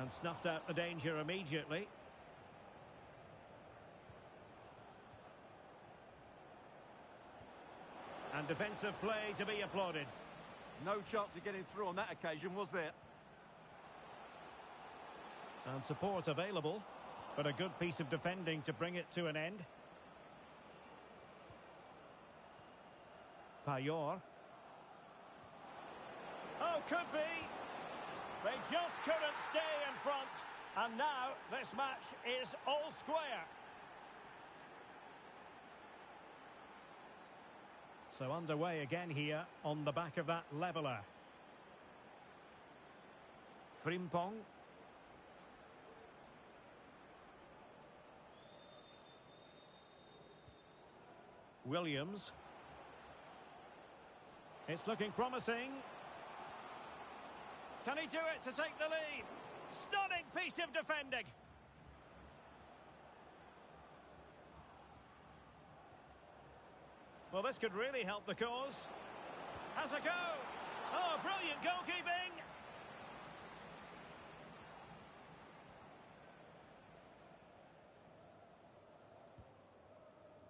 E: And snuffed out the danger immediately. And defensive play to be applauded.
C: No chance of getting through on that occasion, was there?
E: And support available, but a good piece of defending to bring it to an end. Payor. Oh, could be. They just couldn't stay in front. And now this match is all square. So underway again here on the back of that leveller. Frimpong. Williams. It's looking promising. Can he do it to take the lead? Stunning piece of defending. Well, this could really help the cause. Has a go. Oh, brilliant goalkeeping.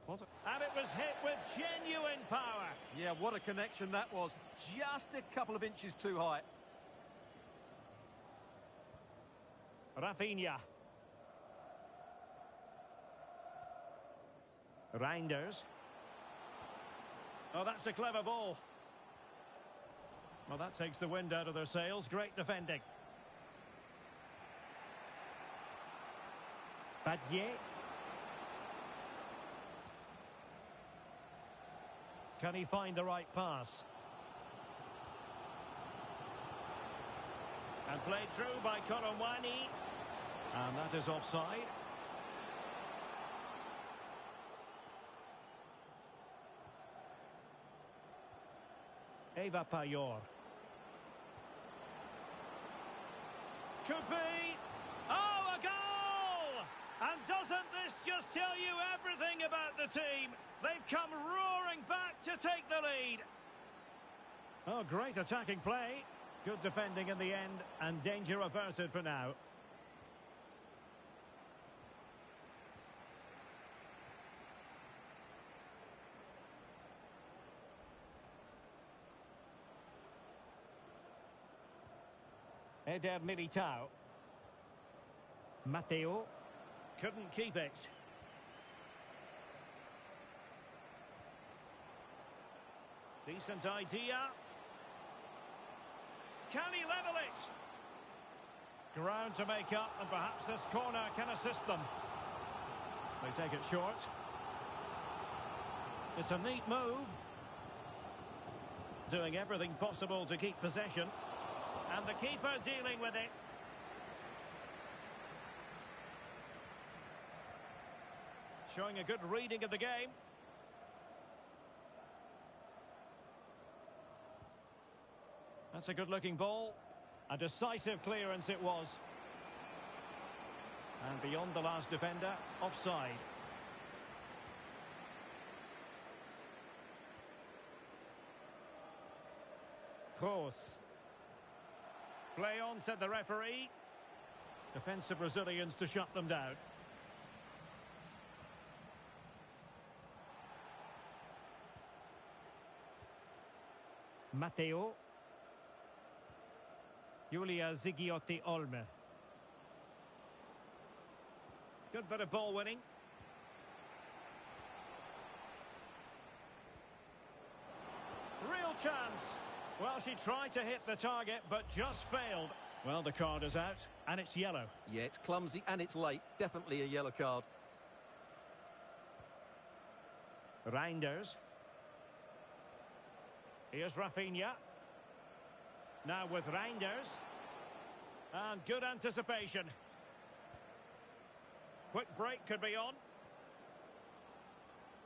E: And it was hit with genuine power.
C: Yeah, what a connection that was. Just a couple of inches too high.
E: Rafinha. Reinders. Oh, that's a clever ball. Well, that takes the wind out of their sails. Great defending. Badier. Can he find the right pass? And played through by Korowani. And that is offside. Eva Payor. Could be. Oh, a goal! And doesn't this just tell you everything about the team? They've come roaring back to take the lead. Oh, great attacking play. Good defending in the end, and danger averted for now. Eder Militao. Matteo. Couldn't keep it. Decent idea. Can he level it? Ground to make up, and perhaps this corner can assist them. They take it short. It's a neat move. Doing everything possible to keep possession. And the keeper dealing with it. Showing a good reading of the game. That's a good-looking ball. A decisive clearance it was. And beyond the last defender, offside. Kroos. Play on, said the referee. Defensive Brazilians to shut them down. Matteo. Julia Zigiotti Olme. Good bit of ball winning. Real chance. Well, she tried to hit the target, but just failed. Well, the card is out, and it's yellow.
C: Yeah, it's clumsy and it's late. Definitely a yellow card.
E: Reinders. Here's Rafinha. Now with Reinders. And good anticipation. Quick break could be on.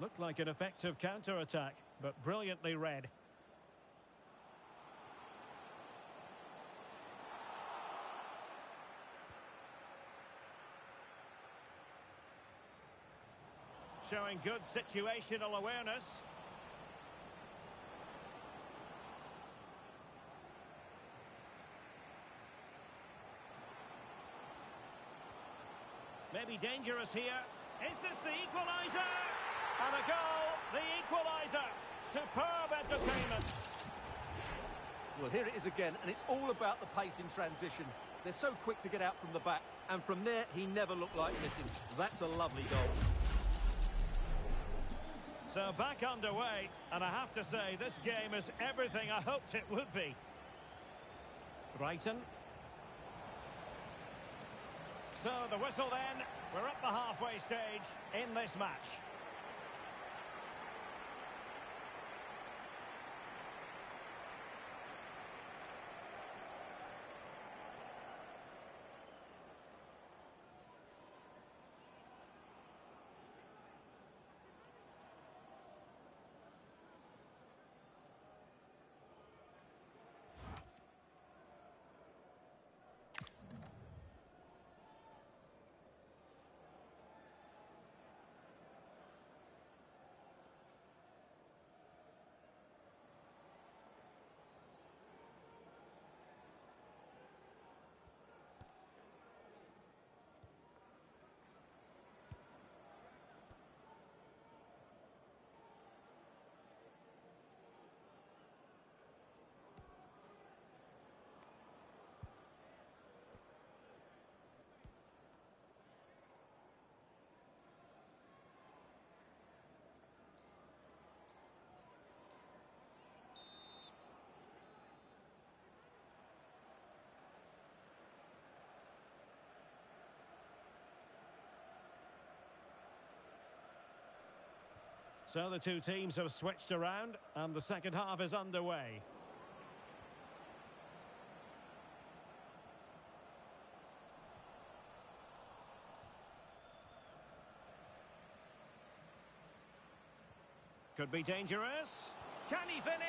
E: Looked like an effective counter-attack, but brilliantly read. Showing good situational awareness. Maybe dangerous here. Is this the equaliser? And a goal, the equaliser. Superb entertainment.
C: Well, here it is again, and it's all about the pace in transition. They're so quick to get out from the back, and from there, he never looked like missing. That's a lovely goal.
E: So back underway, and I have to say, this game is everything I hoped it would be. Brighton. So the whistle then, we're at the halfway stage in this match. So the two teams have switched around, and the second half is underway. Could be dangerous. Can he finish?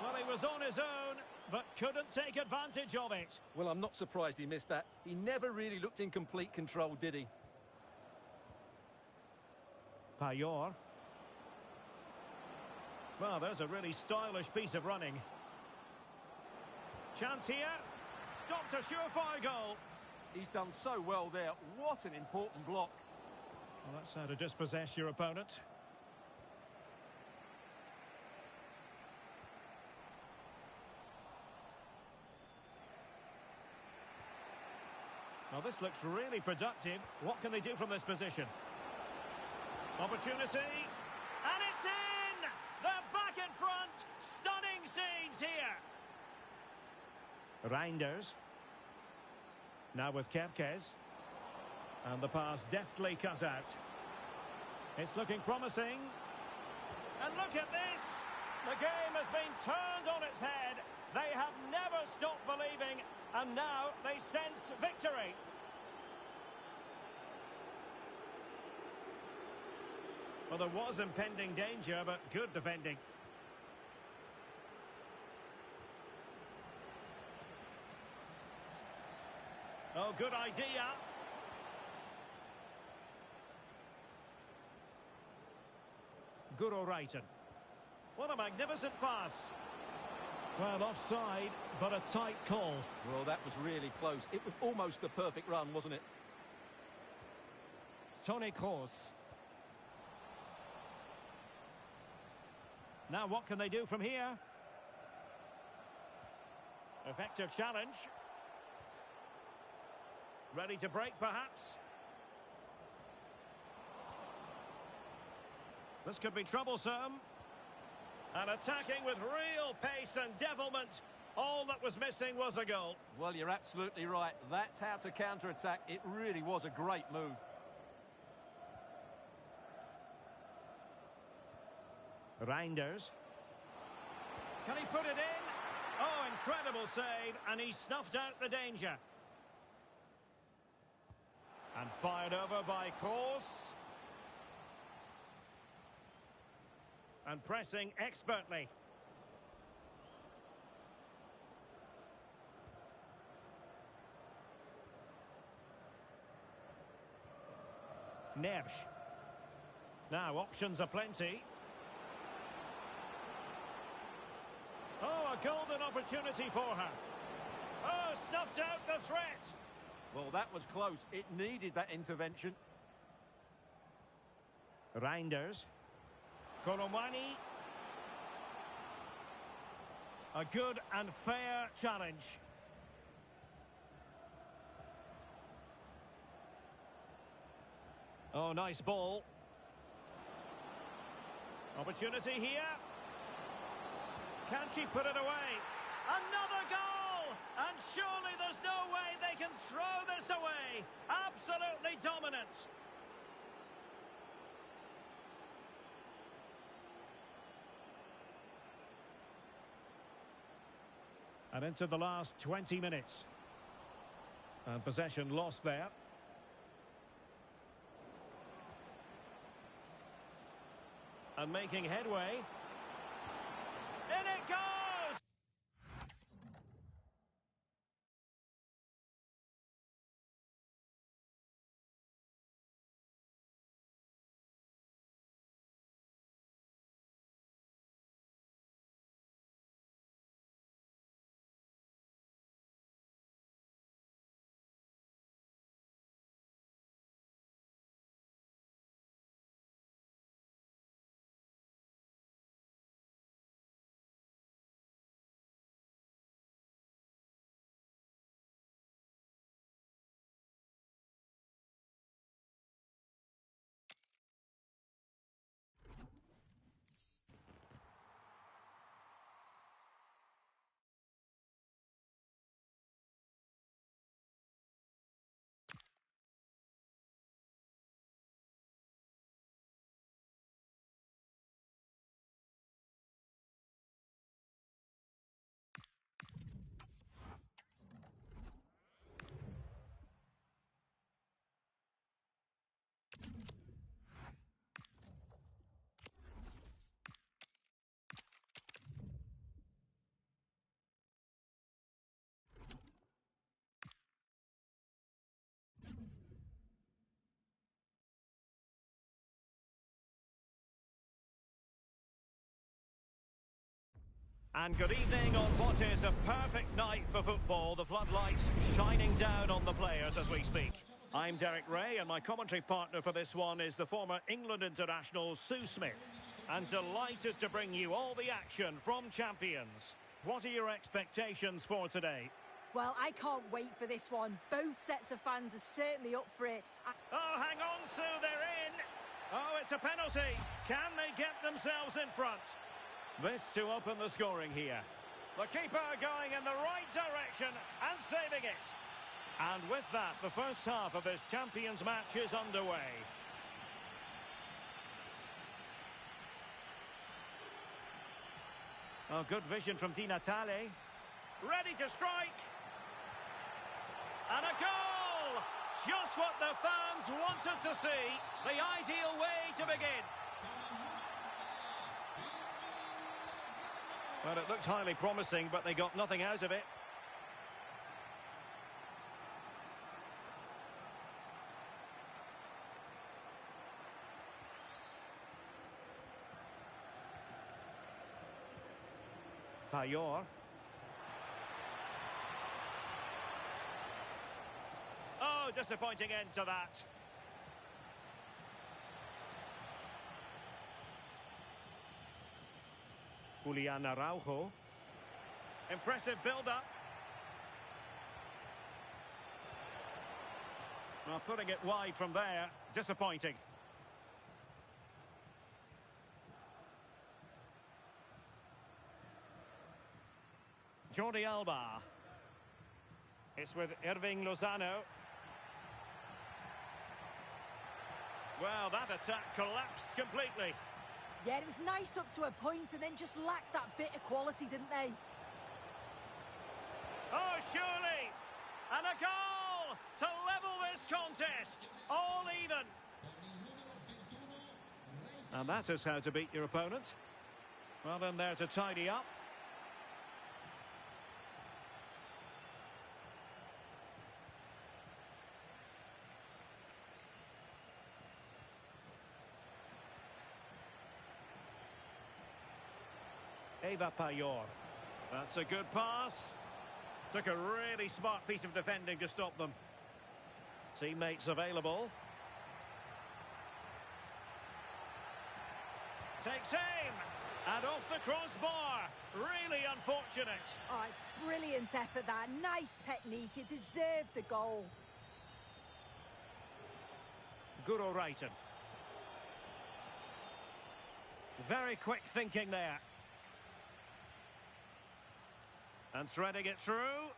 E: Well, he was on his own, but couldn't take advantage of it.
C: Well, I'm not surprised he missed that. He never really looked in complete control, did he?
E: Payor. Well, there's a really stylish piece of running. Chance here. Stopped a surefire goal.
C: He's done so well there. What an important block.
E: Well, that's how to dispossess your opponent. Well, this looks really productive. What can they do from this position? Opportunity. And it's in! They're back in front. Stunning scenes here. Reinders. Now with Kepkes. And the pass deftly cut out. It's looking promising. And look at this! The game has been turned on its head. They have never stopped believing, and now they sense victory. Well, there was impending danger, but good defending. Oh, good idea. Guru Raitan. What a magnificent pass. Well, offside, but a tight call.
C: Well, that was really close. It was almost the perfect run, wasn't it?
E: Toni Kroos. Now what can they do from here? Effective challenge. Ready to break, perhaps? This could be troublesome. And attacking with real pace and devilment. All that was missing was a goal.
C: Well, you're absolutely right. That's how to counter-attack. It really was a great move.
E: Reinders. Can he put it in? Oh, incredible save. And he snuffed out the danger. And fired over by Kroos. And pressing expertly. Nersch. Now, options are plenty. Oh, a golden opportunity for her. Oh, snuffed out the threat.
C: Well, that was close. It needed that intervention.
E: Reinders. Koromani. A good and fair challenge. Oh, nice ball. Opportunity here. Can she put it away? Another goal! And surely there's no way they can throw this away. Absolutely dominant. And into the last 20 minutes. And possession lost there. And making headway. In it goes! And good evening on what is a perfect night for football. The floodlights shining down on the players as we speak. I'm Derek Ray, and my commentary partner for this one is the former England international Sue Smith. And delighted to bring you all the action from Champions. What are your expectations for today?
B: Well, I can't wait for this one. Both sets of fans are certainly up for it.
E: Oh, hang on, Sue, they're in. Oh, it's a penalty. Can they get themselves in front? This to open the scoring here. The keeper going in the right direction and saving it. And with that, the first half of this Champions match is underway. Oh, good vision from Di Natale. Ready to strike. And a goal! Just what the fans wanted to see. The ideal way to begin. Well, it looked highly promising, but they got nothing out of it. Payor. Oh, disappointing end to that. Julian Araujo. Impressive build-up. Well, putting it wide from there, disappointing. Jordi Alba. It's with Irving Lozano. Well, that attack collapsed completely.
B: Yeah, it was nice up to a point and then just lacked that bit of quality, didn't they?
E: Oh, surely! And a goal to level this contest. All even. And that is how to beat your opponent. Well, in there to tidy up. Eva Payor. That's a good pass. Took a really smart piece of defending to stop them. Teammates available. Takes aim. And off the crossbar. Really unfortunate.
B: Oh, it's brilliant effort, that. Nice technique. It deserved the goal.
E: Guro Reiten. Very quick thinking there. And threading it through.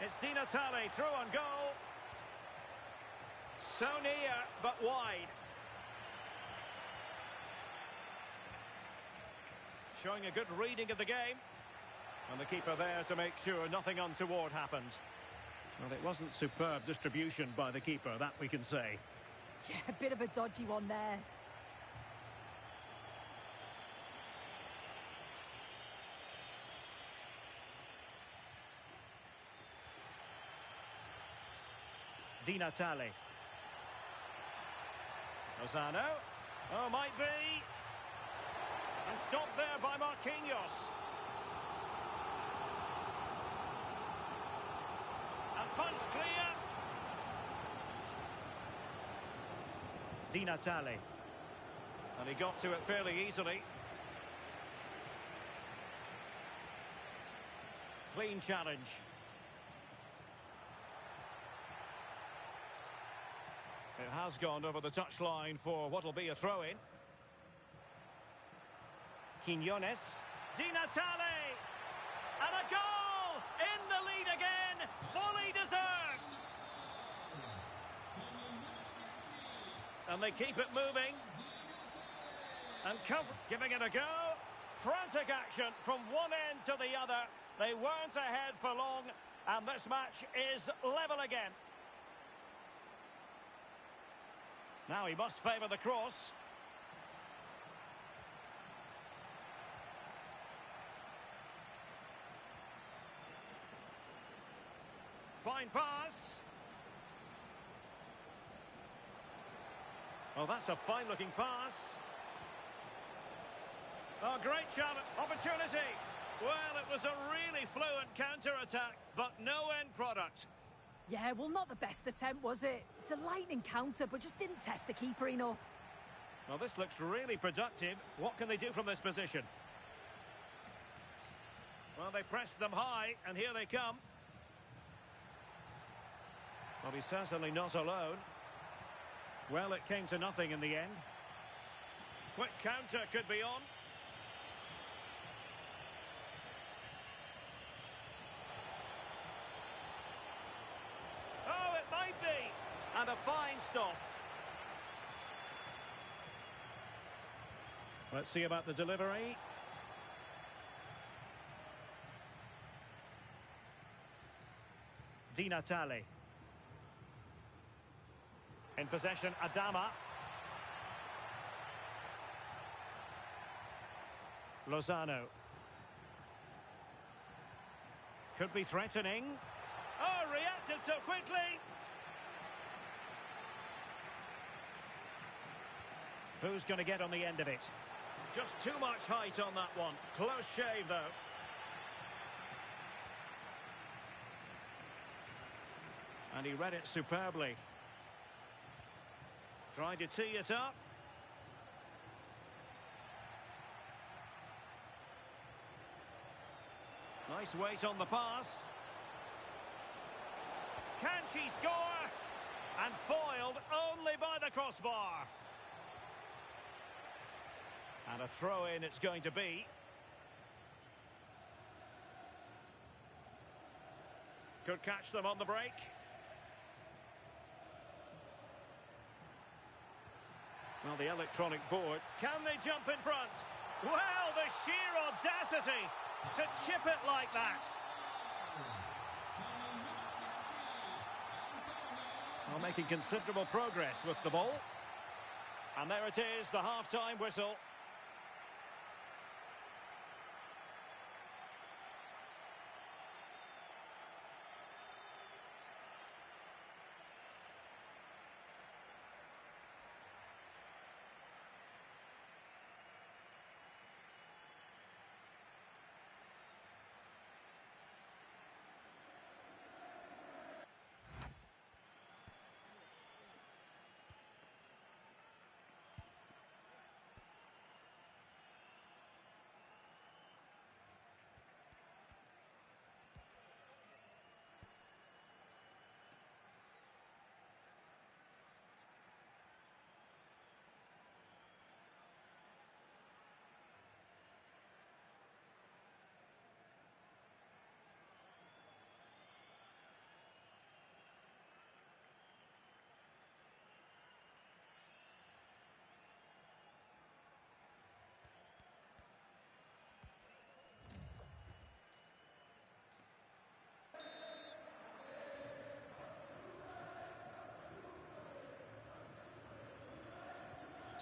E: It's Di Natale through on goal. So near, but wide. Showing a good reading of the game. And the keeper there to make sure nothing untoward happened. Well, it wasn't superb distribution by the keeper, that we can say.
B: Yeah, a bit of a dodgy one there.
E: Di Natale. Lozano. Oh, might be. And stopped there by Marquinhos. And punch clear. Di Natale. And he got to it fairly easily. Clean challenge. It has gone over the touchline for what will be a throw-in. Quinones. Di Natale! And a goal! In the lead again! Fully deserved! And they keep it moving. And giving it a go. Frantic action from one end to the other. They weren't ahead for long. And this match is level again. Now he must favour the cross. Fine pass. Oh, that's a fine-looking pass. Oh, great challenge. Opportunity. Well, it was a really fluent counter-attack, but no end product.
B: Yeah, well, not the best attempt, was it? It's a lightning counter, but just didn't test the keeper enough.
E: Well, this looks really productive. What can they do from this position? Well, they pressed them high, and here they come. Well, he's certainly not alone. Well, it came to nothing in the end. Quick counter could be on. And a fine stop. Let's see about the delivery. Di Natale. In possession, Adama. Lozano. Could be threatening. Oh, reacted so quickly. Who's going to get on the end of it? Just too much height on that one. Close shave, though. And he read it superbly. Tried to tee it up. Nice weight on the pass. Can she score? And foiled only by the crossbar. And a throw-in it's going to be. Could catch them on the break. Well, the electronic board. Can they jump in front? Well, the sheer audacity to chip it like that. Well, making considerable progress with the ball. And there it is, the half-time whistle.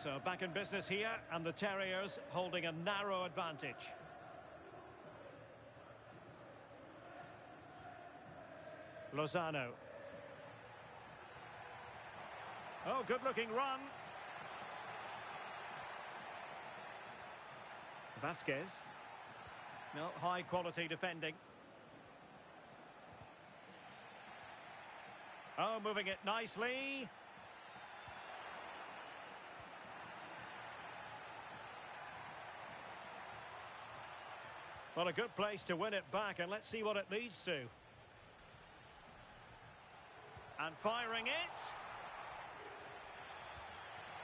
E: So back in business here, and the Terriers holding a narrow advantage. Lozano. Oh, good-looking run. Vasquez. No, high-quality defending. Oh, moving it nicely. Well, a good place to win it back, and let's see what it leads to. And firing it.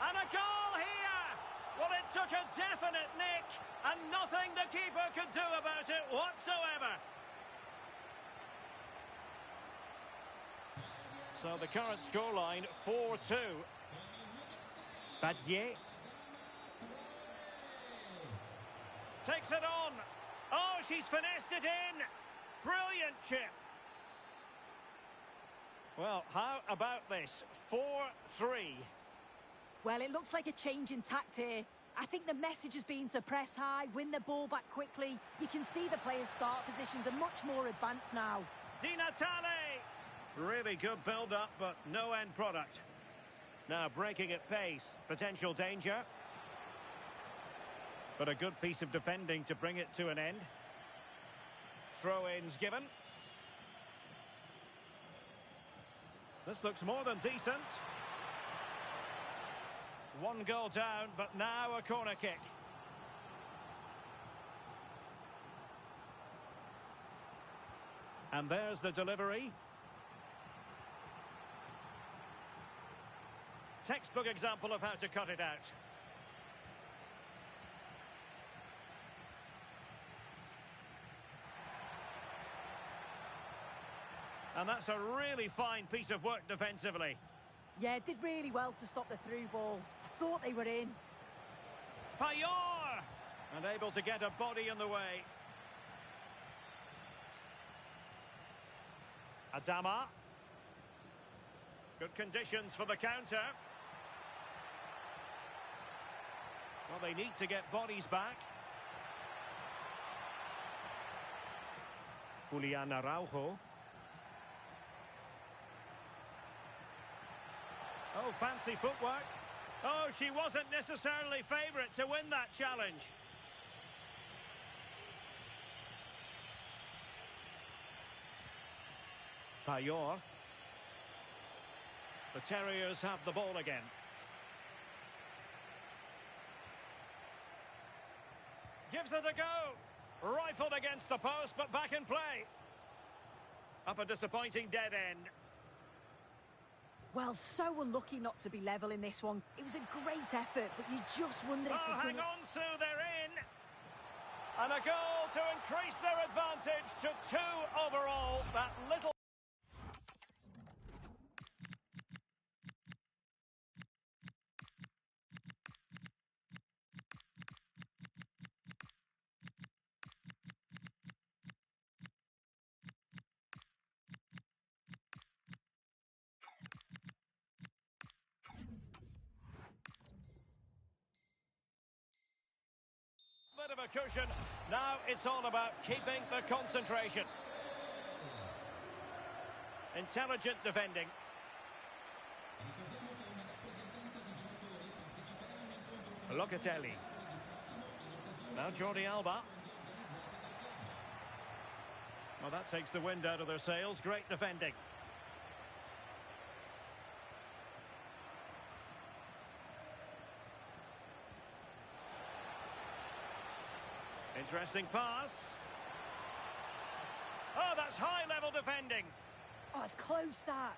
E: And a goal here! Well, it took a definite nick, and nothing the keeper could do about it whatsoever. So the current scoreline, 4-2. Badier. Takes it on. Oh, she's finessed it in. Brilliant chip. Well, how about this? 4-3.
B: Well, it looks like a change in tact here. I think the message has been to press high, win the ball back quickly. You can see the players' start positions are much more advanced now.
E: Di Natale. Really good build-up, but no end product. Now breaking at pace. Potential danger. But a good piece of defending to bring it to an end. Throw-ins given. This looks more than decent. One goal down, but now a corner kick. And there's the delivery. Textbook example of how to cut it out. And that's a really fine piece of work defensively.
B: Yeah, did really well to stop the through ball. Thought they were in.
E: Payor! And able to get a body in the way. Adama. Good conditions for the counter. Well, they need to get bodies back. Julian Araujo. Oh, fancy footwork. Oh, she wasn't necessarily favourite to win that challenge. Payor. The Terriers have the ball again. Gives it a go. Rifled against the post, but back in play. Up a disappointing dead end.
B: Well, so unlucky not to be level in this one. It was a great effort, but you just wonder if
E: Oh,
B: they're
E: hang on, Sue, they're in. And a goal to increase their advantage to 2 overall. That little... Bit of a cushion. Now it's all about keeping the concentration. Intelligent defending. Locatelli. Now Jordi Alba. Well, that takes the wind out of their sails. Great defending. Interesting pass. Oh, that's high-level defending.
B: Oh, it's close, that.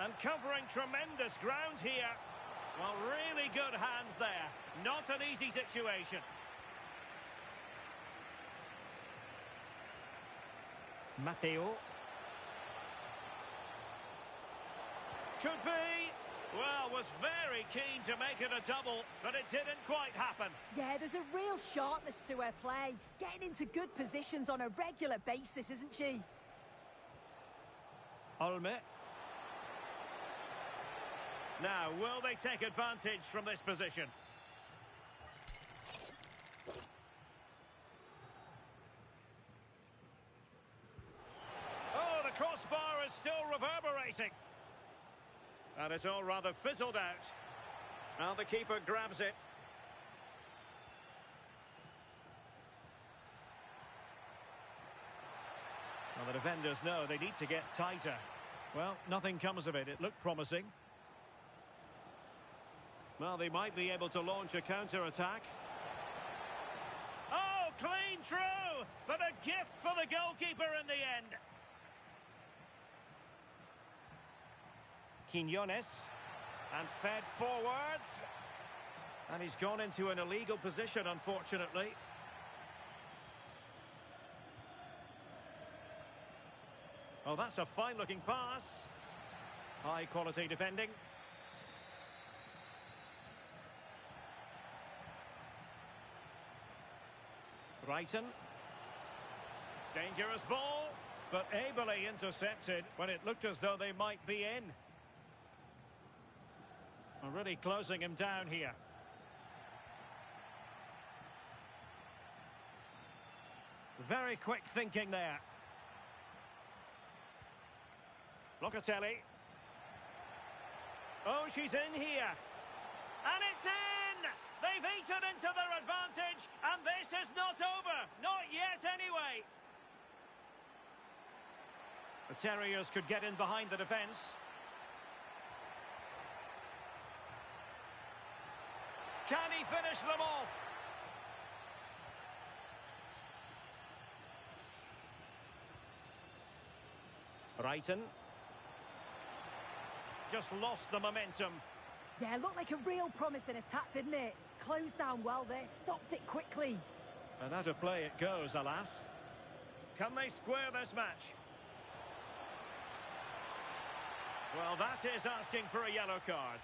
E: And covering tremendous ground here. Well, really good hands there. Not an easy situation. Matteo. Could be. Well, was very keen to make it a double, but it didn't quite happen.
B: Yeah, there's a real sharpness to her play. Getting into good positions on a regular basis, isn't she?
E: Olme. Now, will they take advantage from this position? Oh, the crossbar is still reverberating. And it's all rather fizzled out. Now the keeper grabs it. Well, the defenders know they need to get tighter. Well, nothing comes of it. It looked promising. Well, they might be able to launch a counter-attack. Oh, clean through! But a gift for the goalkeeper in the end. Quiñones. And fed forwards. And he's gone into an illegal position, unfortunately. Oh, that's a fine-looking pass. High-quality defending. Brighton. Dangerous ball, but ably intercepted when it looked as though they might be in. Really closing him down here. Very quick thinking there. Locatelli. Oh, she's in here. And it's in! They've eaten into their advantage, and this is not over. Not yet, anyway. The Terriers could get in behind the defence. Can he finish them off? Brighton. Just lost the momentum.
B: Yeah, looked like a real promising attack, didn't it? closed down well there, stopped it quickly.
E: And out of play it goes, alas. Can they square this match? Well, that is asking for a yellow card.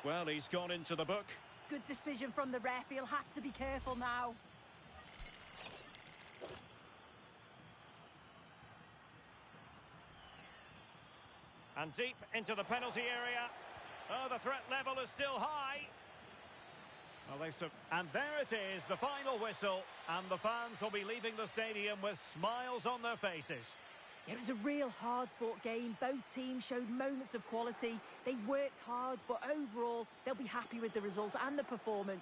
E: Well, he's gone into the book.
B: Good decision from the ref. He'll have to be careful now.
E: And deep into the penalty area. Oh, the threat level is still high. Well, and there it is, the final whistle. And the fans will be leaving the stadium with smiles on their faces.
B: It was a real hard-fought game. Both teams showed moments of quality. They worked hard, but overall, they'll be happy with the result and the performance.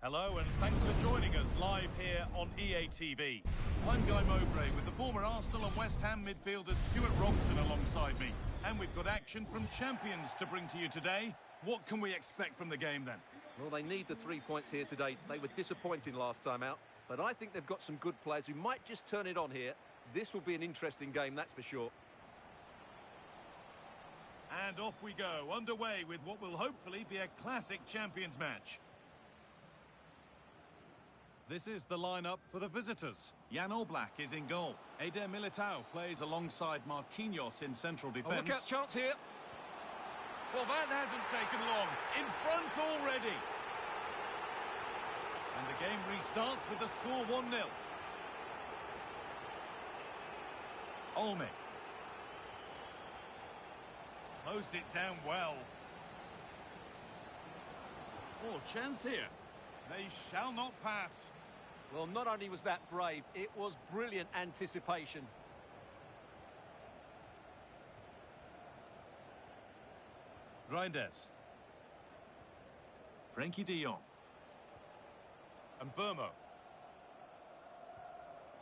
A: Hello and thanks for joining us live here on EA TV. I'm Guy Mowbray with the former Arsenal and West Ham midfielder Stuart Robson alongside me. And we've got action from champions to bring to you today. What can we expect from the game then?
C: Well, they need the 3 points here today. They were disappointing last time out, but I think they've got some good players who might just turn it on here. This will be an interesting game, that's for sure.
A: And off we go, underway with what will hopefully be a classic champions match. This is the lineup for the visitors. Jan Oblak is in goal. Eder Militao plays alongside Marquinhos in central defence.
C: Oh, look out, chance here.
A: Well, that hasn't taken long. In front already. And the game restarts with the score 1-0. Olme. Closed it down well. Oh, chance here. They shall not pass.
D: Well, not only was that brave, it was brilliant anticipation.
A: Reinders. Frankie de Jong. And Burmo.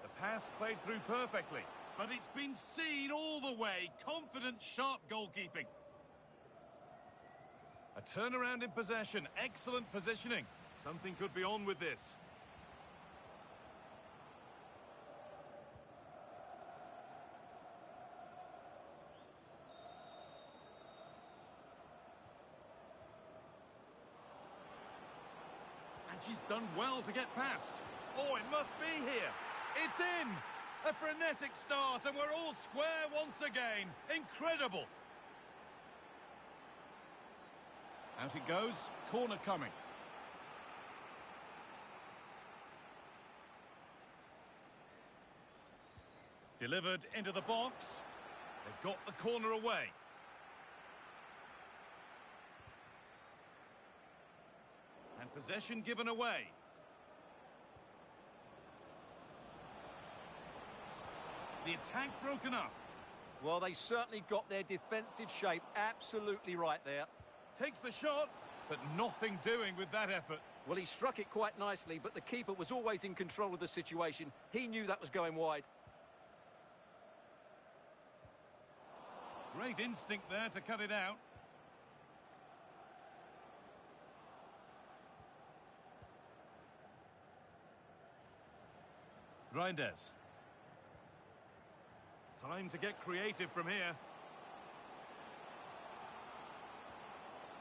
A: The pass played through perfectly, but it's been seen all the way. Confident, sharp goalkeeping. A turnaround in possession. Excellent positioning. Something could be on with this. And she's done well to get past. Oh, it must be here. It's in. A frenetic start, and we're all square once again. Incredible. Out it goes. Corner coming. Delivered into the box. They've got the corner away. And possession given away. The attack broken up.
D: Well, they certainly got their defensive shape absolutely right there.
A: Takes the shot, but nothing doing with that effort.
C: Well, he struck it quite nicely, but the keeper was always in control of the situation. He knew that was going wide.
A: Great instinct there to cut it out. Reinders. Time to get creative from here.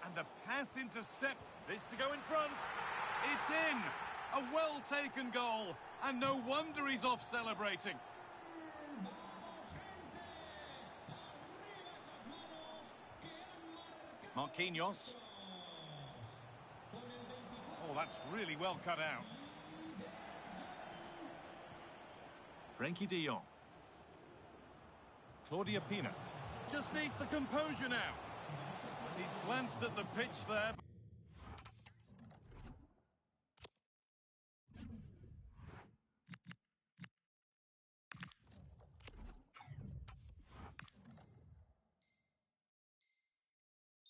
A: And the pass intercept. This to go in front. It's in. A well-taken goal. And no wonder he's off celebrating. Marquinhos. Oh, that's really well cut out. Frankie de Jong. Claudia Pina. Just needs the composure now. And he's glanced at the pitch there.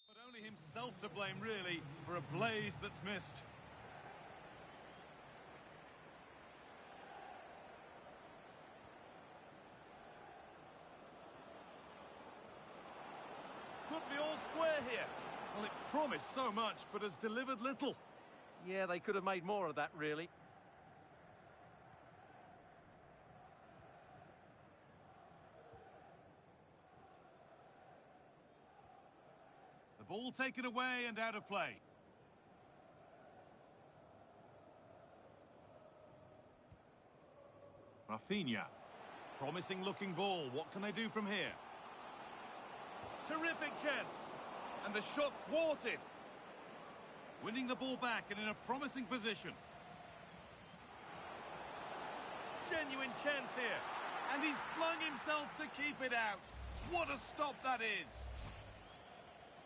A: But only himself to blame, really, for a blaze that's missed. Could be all square here. Well, it promised so much, but has delivered little.
C: Yeah, they could have made more of that, really.
A: The ball taken away and out of play. Rafinha. Promising looking ball. What can they do from here? Terrific chance. And the shot thwarted. Winning the ball back and in a promising position. Genuine chance here. And he's flung himself to keep it out. What a stop that is.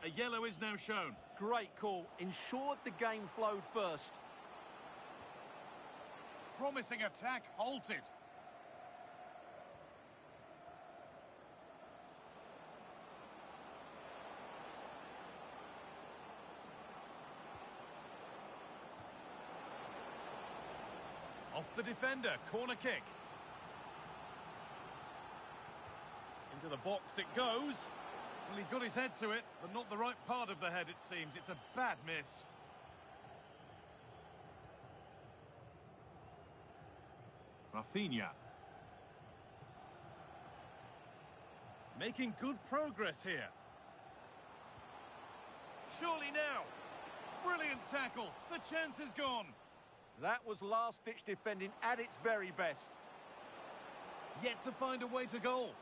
A: A yellow is now shown.
C: Great call. Ensured the game flowed first.
A: Promising attack halted. Off the defender, corner kick. Into the box it goes. Well, he got his head to it, but not the right part of the head, it seems. It's a bad miss. Rafinha. Making good progress here. Surely now. Brilliant tackle. The chance is gone.
C: That was last-ditch defending at its very best.
A: Yet to find a way to goal.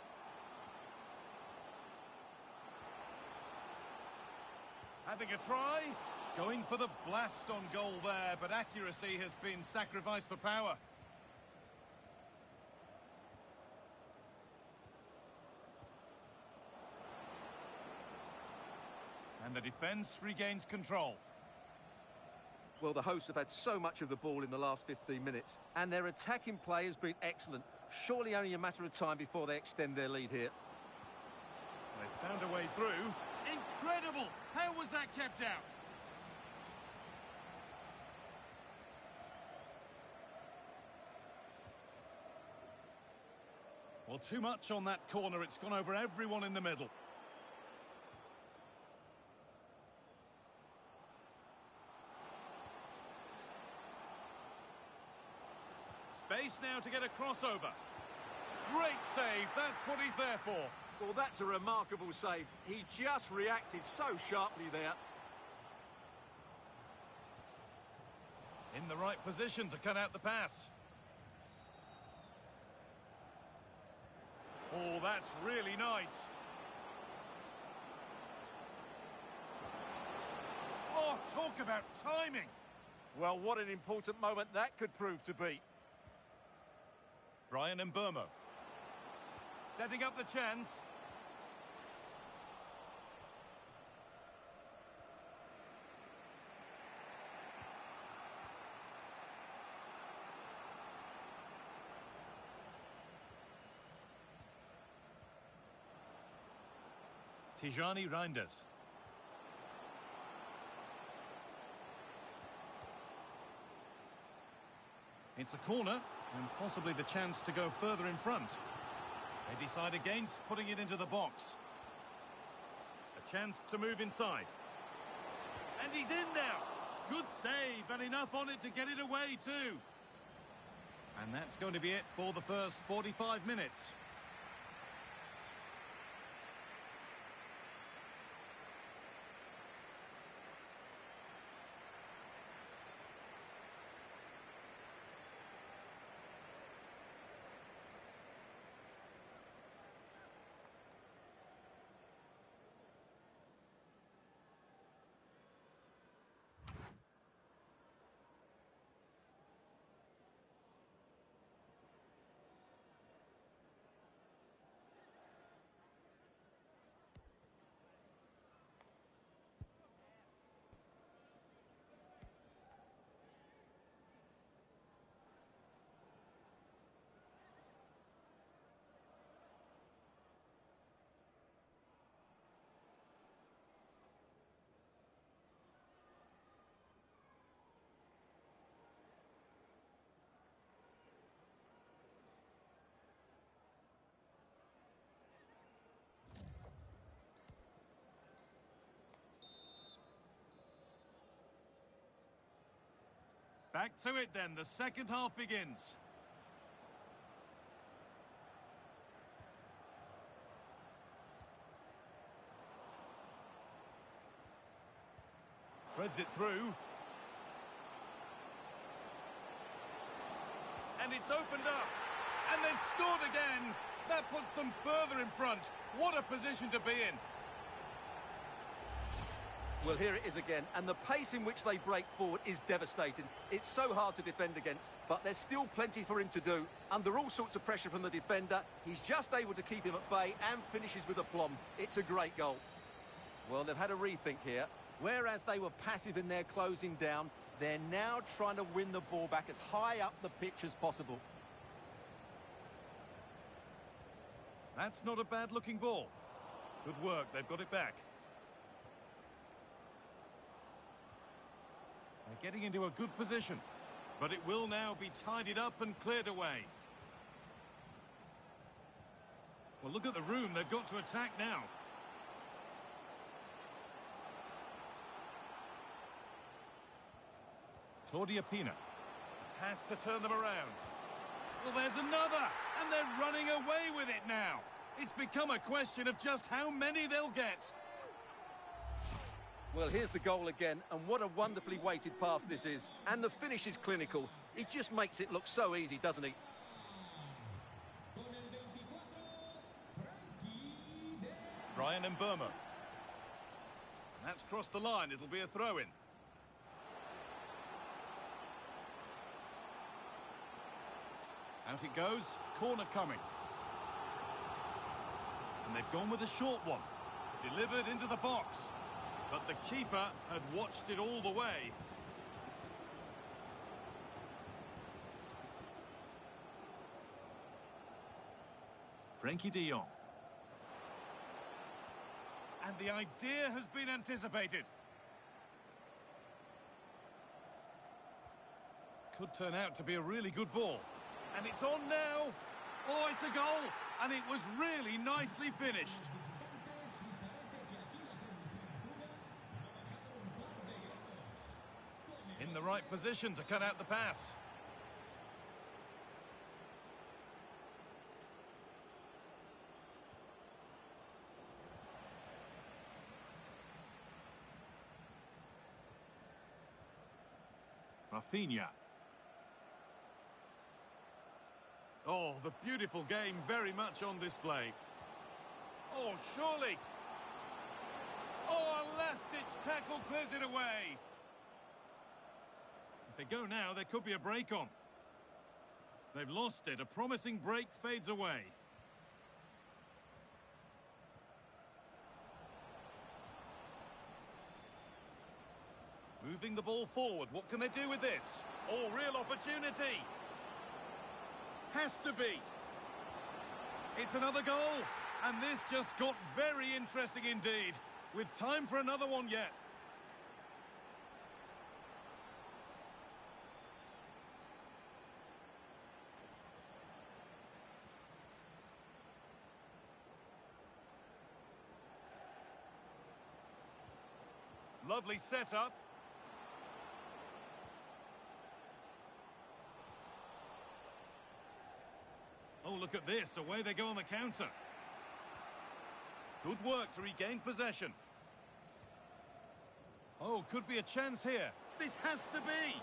A: Having a try. Going for the blast on goal there, but accuracy has been sacrificed for power. And the defence regains control.
C: Well, the hosts have had so much of the ball in the last 15 minutes, and their attacking play has been excellent. Surely only a matter of time before they extend their lead here.
A: They found a way through. Incredible! How was that kept out? Well, too much on that corner. It's gone over everyone in the middle. Space now to get a crossover. Great save. That's what he's there for.
C: Well, that's a remarkable save. He just reacted so sharply there.
A: In the right position to cut out the pass. Oh, that's really nice. Oh, talk about timing.
C: Well, what an important moment that could prove to be.
A: Brian Mbeumo. Setting up the chance. Tijani Reinders. It's a corner, and possibly the chance to go further in front. They decide against putting it into the box. A chance to move inside. And he's in now. Good save, and enough on it to get it away too. And that's going to be it for the first 45 minutes. Back to it then, the second half begins. Threads it through. And it's opened up. And they've scored again. That puts them further in front. What a position to be in.
C: Well, here it is again, and the pace in which they break forward is devastating. It's so hard to defend against, but there's still plenty for him to do. Under all sorts of pressure from the defender, he's just able to keep him at bay and finishes with aplomb. It's a great goal. Well, they've had a rethink here. Whereas they were passive in their closing down, they're now trying to win the ball back as high up the pitch as possible.
A: That's not a bad-looking ball. Good work, they've got it back. They're getting into a good position, but it will now be tidied up and cleared away. Well, look at the room they've got to attack now. Claudia Pina. Has to turn them around. Well, there's another, and they're running away with it now. It's become a question of just how many they'll get.
C: Well, here's the goal again, and what a wonderfully weighted pass this is. And the finish is clinical. He just makes it look so easy, doesn't he?
A: Ryan and Burma. That's crossed the line. It'll be a throw-in. Out it goes. Corner coming. And they've gone with a short one. Delivered into the box. But the keeper had watched it all the way. Frankie de Jong. And the idea has been anticipated. Could turn out to be a really good ball. And it's on now. Oh, it's a goal. And it was really nicely finished. In the right position to cut out the pass. Rafinha. Oh, the beautiful game very much on display. Oh, surely. Oh, a last-ditch tackle clears it away. If they go now, there could be a break on. They've lost it. A promising break fades away. Moving the ball forward. What can they do with this? Oh, real opportunity. Has to be. It's another goal. And this just got very interesting indeed. With time for another one yet. Lovely setup. Oh, look at this. Away they go on the counter. Good work to regain possession. Oh, could be a chance here. This has to be.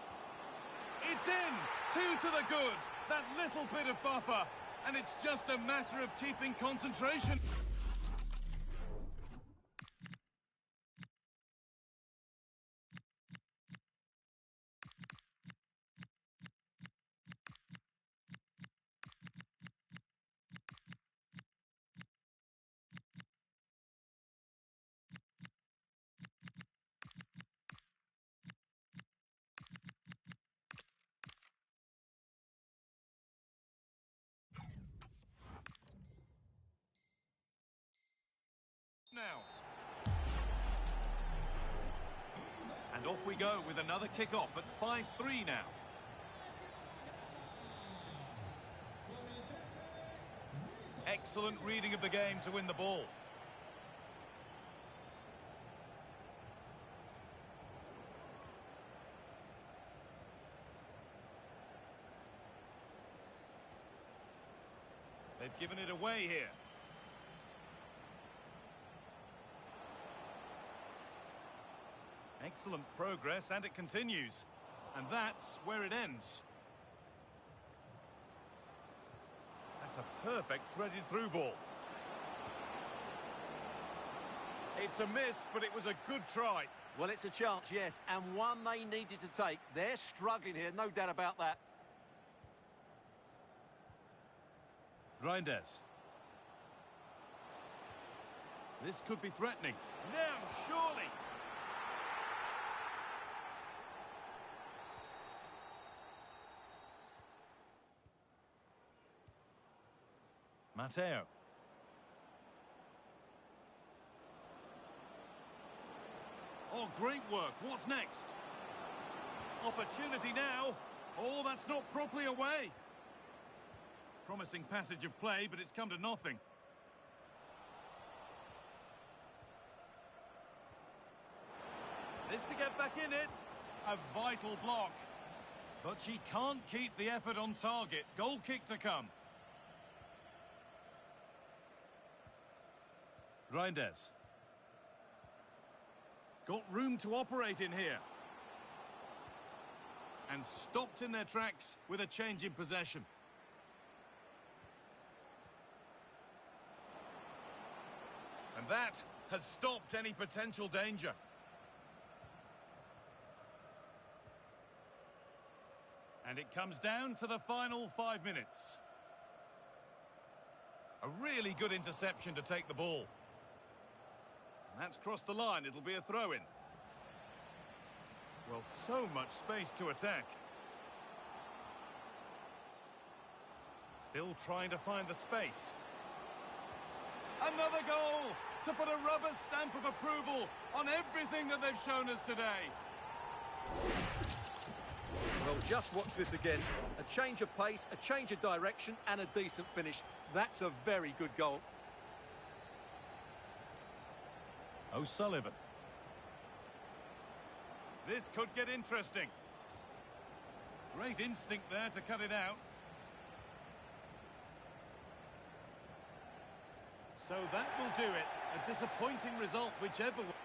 A: It's in. 2 to the good. That little bit of buffer. And it's just a matter of keeping concentration. Now. And off we go with another kick-off at 5-3 now. Excellent reading of the game to win the ball. They've given it away here. Excellent progress, and it continues. And that's where it ends. That's a perfect threaded through ball. It's a miss, but it was a good try.
D: Well, it's a chance, yes, and one they needed to take. They're struggling here, no doubt about that.
A: Reinders. This could be threatening. Now, surely. Matteo. Oh, great work. What's next? Opportunity now. Oh, that's not properly away. Promising passage of play, but it's come to nothing. This to get back in it. A vital block. But she can't keep the effort on target. Goal kick to come. Reinders. Got room to operate in here. And stopped in their tracks with a change in possession. And that has stopped any potential danger. And it comes down to the final 5 minutes. A really good interception to take the ball. That's crossed the line. It'll be a throw-in. Well, so much space to attack. Still trying to find the space. Another goal to put a rubber stamp of approval on everything that they've shown us today.
C: Well, just watch this again. A change of pace, a change of direction, and a decent finish. That's a very good goal.
A: O'Sullivan. This could get interesting. Great instinct there to cut it out. So that will do it. A disappointing result, whichever way.